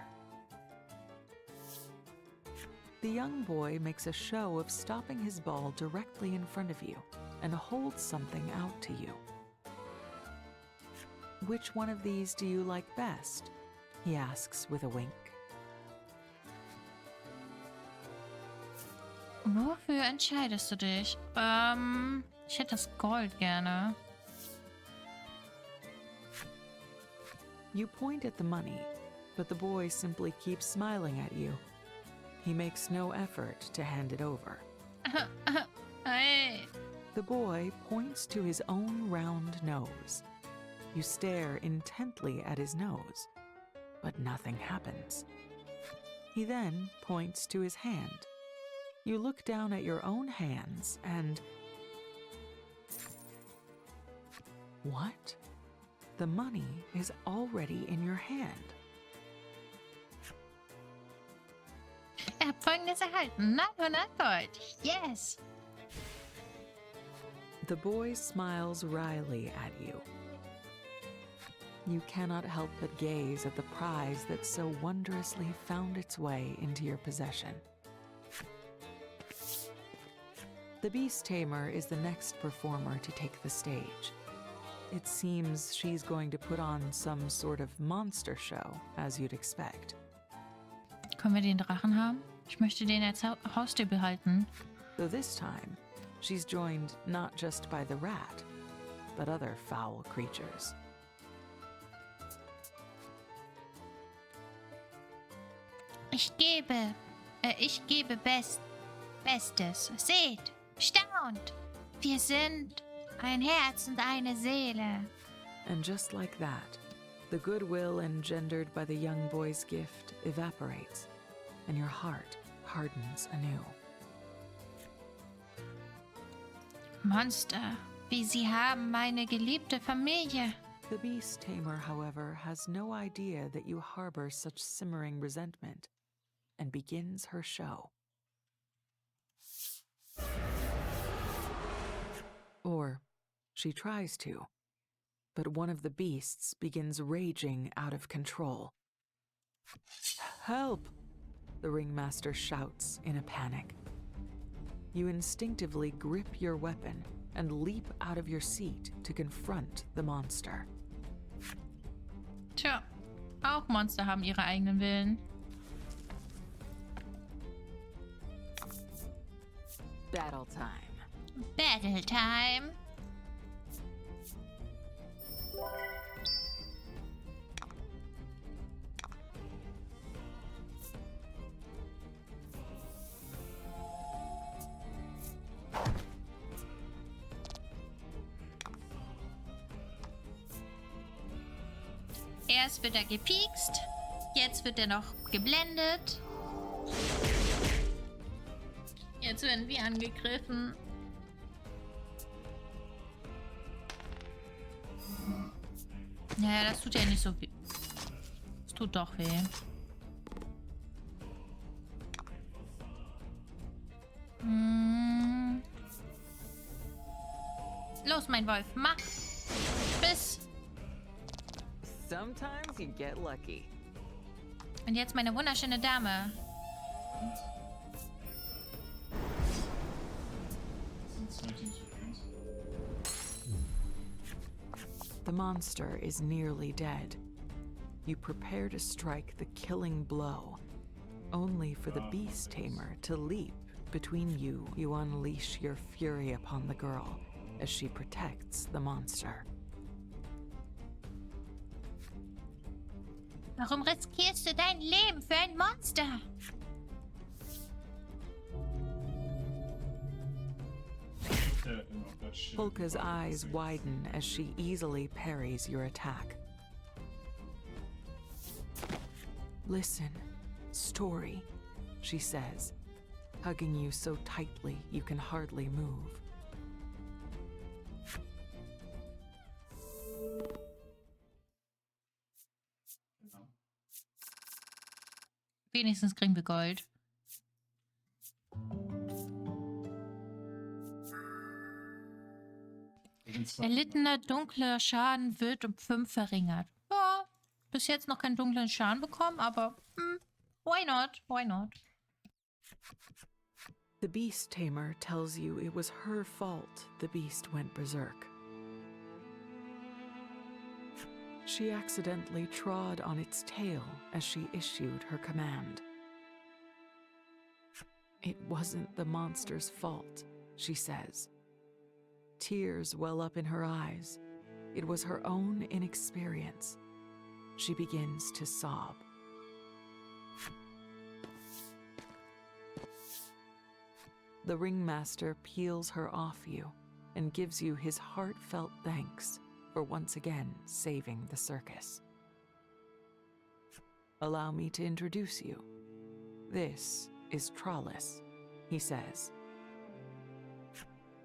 The young boy makes a show of stopping his ball directly in front of you and holds something out to you. Which one of these do you like best? He asks with a wink. Wofür entscheidest du dich? Ich hätte das Gold gerne. You point at the money, but the boy simply keeps smiling at you. He makes no effort to hand it over. Hey. The boy points to his own round nose. You stare intently at his nose, but nothing happens. He then points to his hand. You look down at your own hands and... What? The money is already in your hand. Hab Folgendes erhalten. 900 Gold. Yes. The boy smiles wryly at you. You cannot help but gaze at the prize that so wondrously found its way into your possession. The Beast Tamer is the next performer to take the stage. It seems she's going to put on some sort of monster show, as you'd expect. Können wir den Drachen haben? Ich möchte den als Haustier behalten. Though this time, she's joined not just by the rat, but other foul creatures. Ich gebe Bestes. Seht, staunt. Wir sind ein Herz und eine Seele. And just like that, the goodwill engendered by the young boy's gift evaporates, and your heart hardens anew. Monster, wie sie haben meine geliebte Familie. The Beast Tamer, however, has no idea that you harbor such simmering resentment, and begins her show. Or she tries to, but one of the beasts begins raging out of control. Help! The ringmaster shouts in a panic. You instinctively grip your weapon and leap out of your seat to confront the monster. Tja, auch Monster haben ihre eigenen Willen. Battle time. Battle time. Erst wird er gepiekst, jetzt wird er noch geblendet. Jetzt werden wir angegriffen. Ja, das tut ja nicht so weh. Es tut doch weh. Los, mein Wolf, mach! Bis! Sometimes you get lucky. Und jetzt meine wunderschöne Dame. The monster is nearly dead. You prepare to strike the killing blow, only for the Beast Tamer to leap between you. You unleash your fury upon the girl as she protects the monster. Warum riskierst du dein Leben für ein Monster? Polka's eyes widen as she easily parries your attack. Listen, story, she says, hugging you so tightly you can hardly move. Wenigstens kriegen wir Gold. Erlittener dunkler Schaden wird um 5 verringert. Ja, bis jetzt noch keinen dunklen Schaden bekommen, aber why not? Why not? The Beast Tamer tells you it was her fault the beast went berserk. She accidentally trod on its tail as she issued her command. It wasn't the monster's fault, she says. Tears well up in her eyes. It was her own inexperience. she begins to sob. The ringmaster peels her off you and gives you his heartfelt thanks for once again saving the circus. Allow me to introduce you. This is Trollis, he says.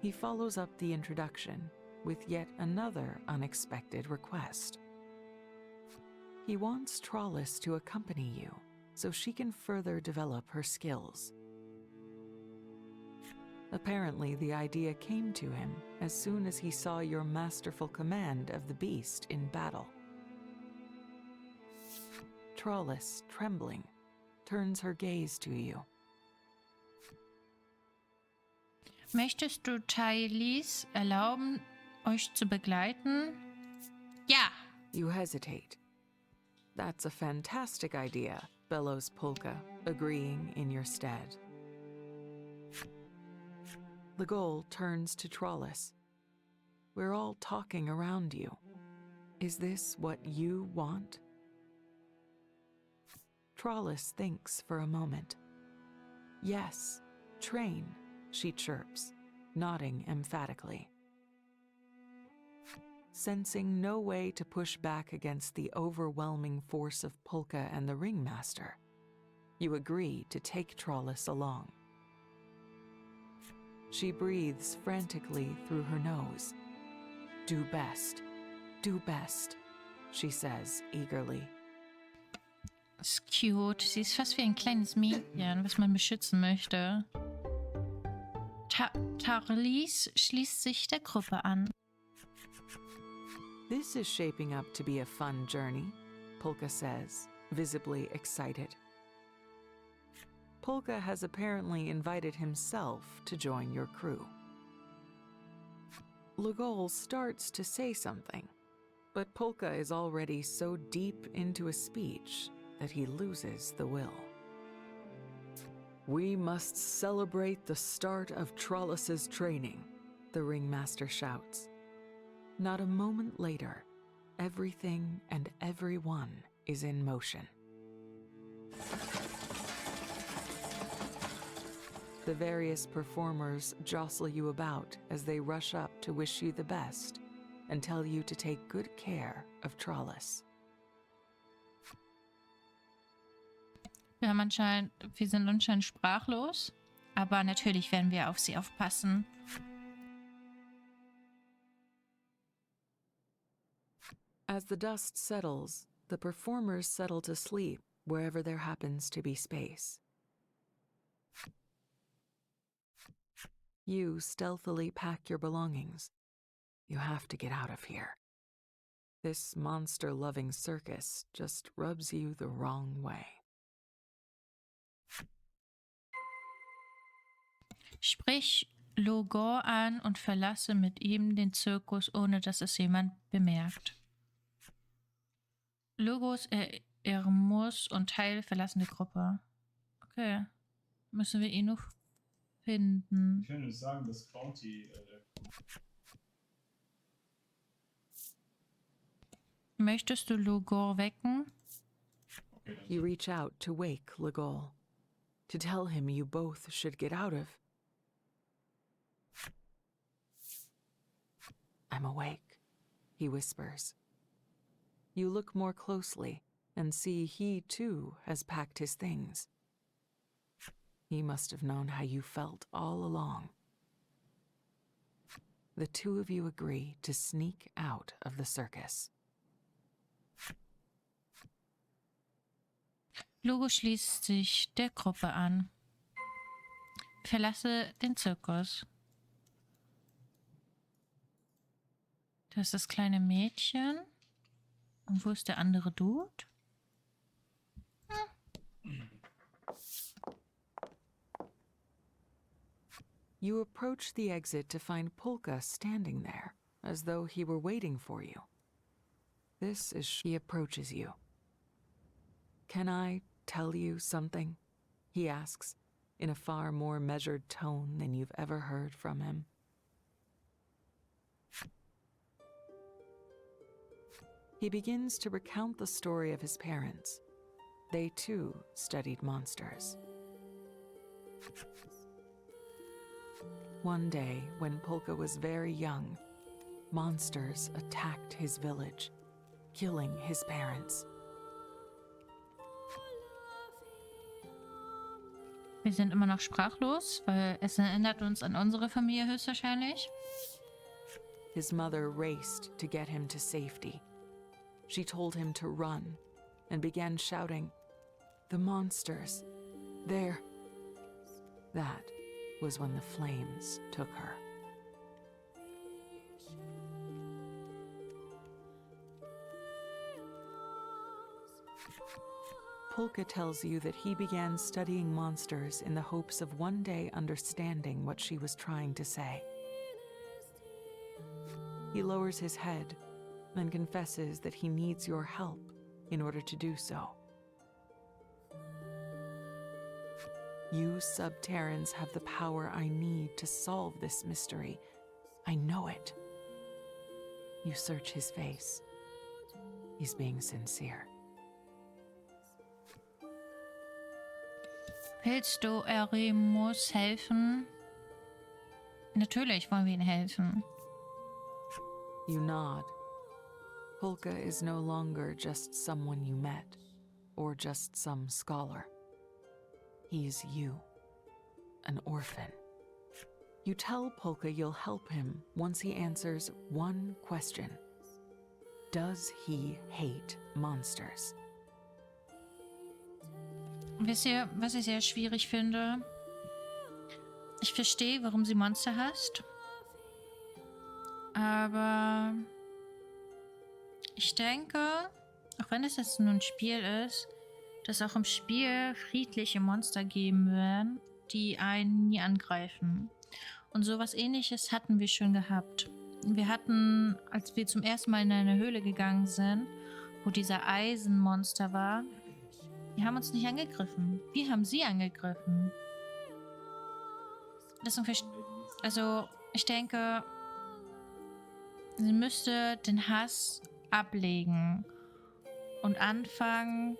He follows up the introduction with yet another unexpected request. He wants Trollis to accompany you so she can further develop her skills. Apparently, the idea came to him as soon as he saw your masterful command of the beast in battle. Trollis, trembling, turns her gaze to you. Möchtest du Tylis erlauben, euch zu begleiten? Ja. You hesitate. That's a fantastic idea, bellows Polka, agreeing in your stead. Legol turns to Trollis. We're all talking around you. Is this what you want? Trollis thinks for a moment. Yes, train, she chirps, nodding emphatically. Sensing no way to push back against the overwhelming force of Polka and the ringmaster, you agree to take Trollis along. She breathes frantically through her nose. Do best, she says eagerly. Ist cute. Sie ist fast wie ein kleines Mädchen, was man beschützen möchte. Tylis schließt sich der Gruppe an. This is shaping up to be a fun journey, Polka says, visibly excited. Polka has apparently invited himself to join your crew. Legol starts to say something, but Polka is already so deep into a speech that he loses the will. We must celebrate the start of Trollis's training, the ringmaster shouts. Not a moment later, everything and everyone is in motion. The various performers jostle you about as they rush up to wish you the best and tell you to take good care of Trollis. Wir sind anscheinend sprachlos, aber natürlich werden wir auf sie aufpassen. As the dust settles, the performers settle to sleep wherever there happens to be space. You stealthily pack your belongings. You have to get out of here. This monster-loving circus just rubs you the wrong way. Sprich Logor an und verlasse mit ihm den Zirkus, ohne dass es jemand bemerkt. Logos, Ermus und Teil verlassen die Gruppe. Okay. Müssen wir ihn noch finden. Ich kann nur sagen, dass Bounty. Möchtest du Logor wecken? Okay, You reach out to wake Legol, to tell him you both should get out of. I'm awake, he whispers. You look more closely and see he too has packed his things. He must have known how you felt all along. The two of you agree to sneak out of the circus. Logo schließt sich der Gruppe an. Verlasse den Zirkus. Das ist das kleine Mädchen. Und wo ist der andere Dude? You approach the exit to find Polka standing there, as though he were waiting for you. This is she approaches you. Can I tell you something? He asks, in a far more measured tone than you've ever heard from him. He begins to recount the story of his parents. They too studied monsters. One day, when Polka was very young, monsters attacked his village, killing his parents. Wir sind immer noch sprachlos, weil es erinnert uns an unsere Familie höchstwahrscheinlich. His mother raced to get him to safety. She told him to run and began shouting, "The monsters! There!" That was when the flames took her. Polka tells you that he began studying monsters in the hopes of one day understanding what she was trying to say. He lowers his head and confesses that he needs your help in order to do so. You Subterrans have the power I need to solve this mystery. I know it. You search his face. He's being sincere. Willst du Eremus helfen? Natürlich wollen wir ihm helfen. You nod. Polka is no longer just someone you met, or just some scholar. He's you, an orphan. You tell Polka you'll help him once he answers one question. Does he hate monsters? Wisst ihr, was ich sehr schwierig finde? Ich verstehe, warum sie Monster hasst. Aber ich denke, auch wenn es jetzt nur ein Spiel ist, dass auch im Spiel friedliche Monster geben werden, die einen nie angreifen. Und sowas Ähnliches hatten wir schon gehabt. Wir hatten, als wir zum ersten Mal in eine Höhle gegangen sind, wo dieser Eisenmonster war, die haben uns nicht angegriffen. Wir haben sie angegriffen. Also, ich denke, sie müsste den Hass ablegen und anfangen,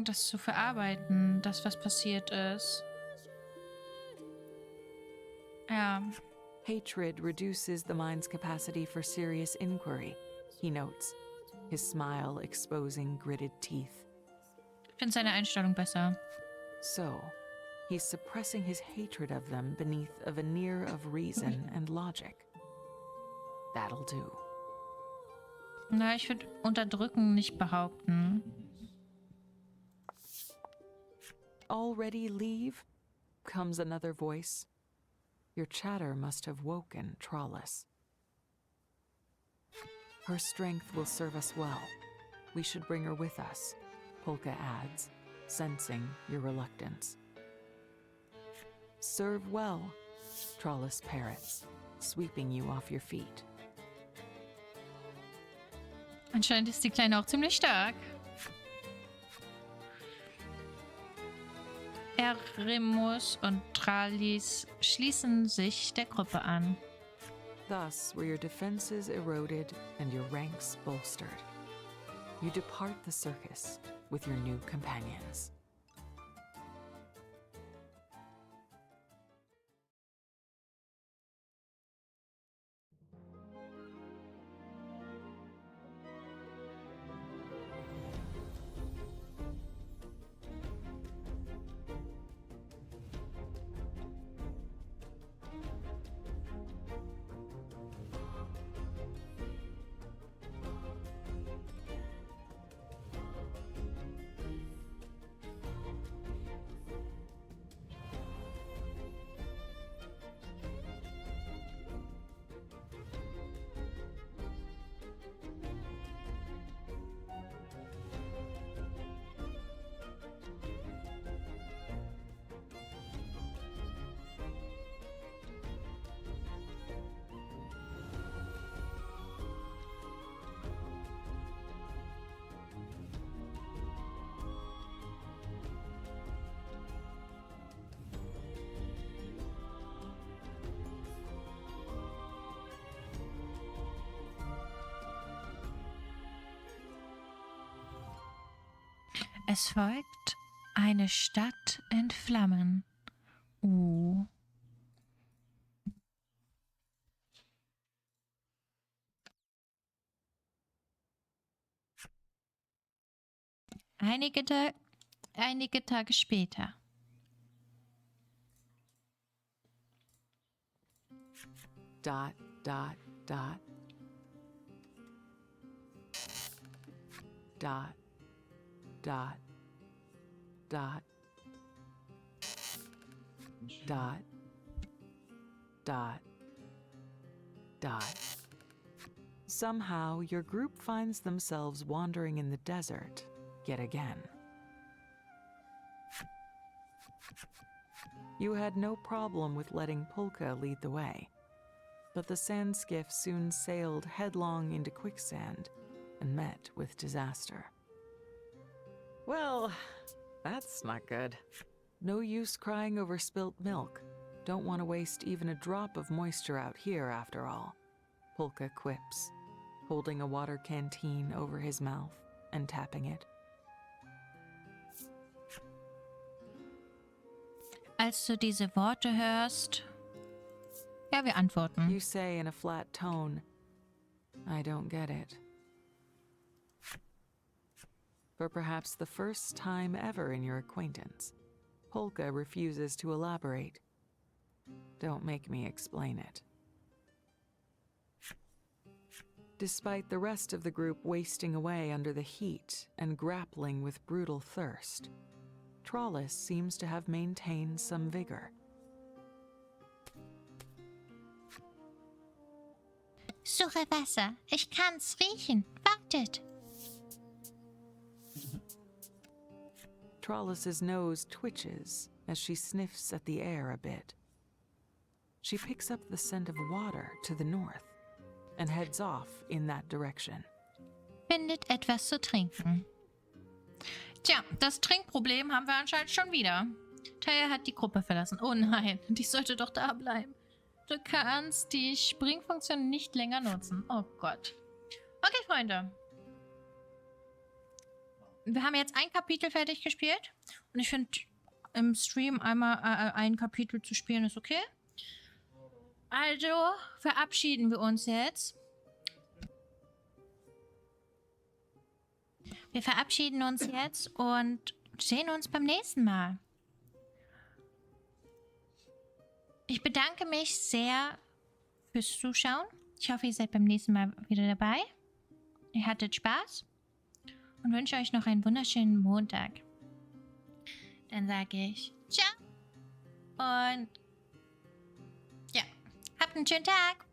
das zu verarbeiten, das, was passiert ist. Ja. Hatred reduces the mind's capacity for serious inquiry, he notes, his smile exposing gritted teeth. Ich finde seine Einstellung besser. So, he's suppressing his hatred of them beneath a veneer of reason and logic. That'll do. Na, ich würde unterdrücken nicht behaupten. Already leave? Comes another voice. Your chatter must have woken Trollis. Her strength will serve us well. We should bring her with us, Polka adds, sensing your reluctance. Serve well, Trollis parrots, sweeping you off your feet. Anscheinend ist die Kleine auch ziemlich stark. Eremus und Trallis schließen sich der Gruppe an. Thus were your defenses eroded and your ranks bolstered. You depart the circus with your new companions. Es folgt eine Stadt in Flammen. Einige Tage später. Dot, dot, dot. Dot, dot, dot, dot, dot, dot. Somehow, your group finds themselves wandering in the desert yet again. You had no problem with letting Polka lead the way, but the sand skiff soon sailed headlong into quicksand and met with disaster. Well, that's not good. No use crying over spilt milk. Don't want to waste even a drop of moisture out here, after all, Polka quips, holding a water canteen over his mouth and tapping it. Als du diese Worte hörst, ja, wir antworten. You say in a flat tone, I don't get it. For perhaps the first time ever in your acquaintance, Polka refuses to elaborate. Don't make me explain it. Despite the rest of the group wasting away under the heat and grappling with brutal thirst, Trollis seems to have maintained some vigor. Suche Wasser. Ich kann's riechen. Wartet. Trollis's nose twitches as she sniffs at the air a bit. She picks up the scent of water to the north and heads off in that direction. Findet etwas zu trinken. Tja, das Trinkproblem haben wir anscheinend schon wieder. Taya hat die Gruppe verlassen. Oh nein, die sollte doch da bleiben. Du kannst die Springfunktion nicht länger nutzen. Oh Gott. Okay, Freunde. Wir haben jetzt ein Kapitel fertig gespielt. Und ich finde, im Stream einmal ein Kapitel zu spielen ist okay. Also verabschieden wir uns jetzt. Wir verabschieden uns jetzt und sehen uns beim nächsten Mal. Ich bedanke mich sehr fürs Zuschauen. Ich hoffe, ihr seid beim nächsten Mal wieder dabei. Ihr hattet Spaß und wünsche euch noch einen wunderschönen Montag. Dann sage ich ciao und ja, habt einen schönen Tag.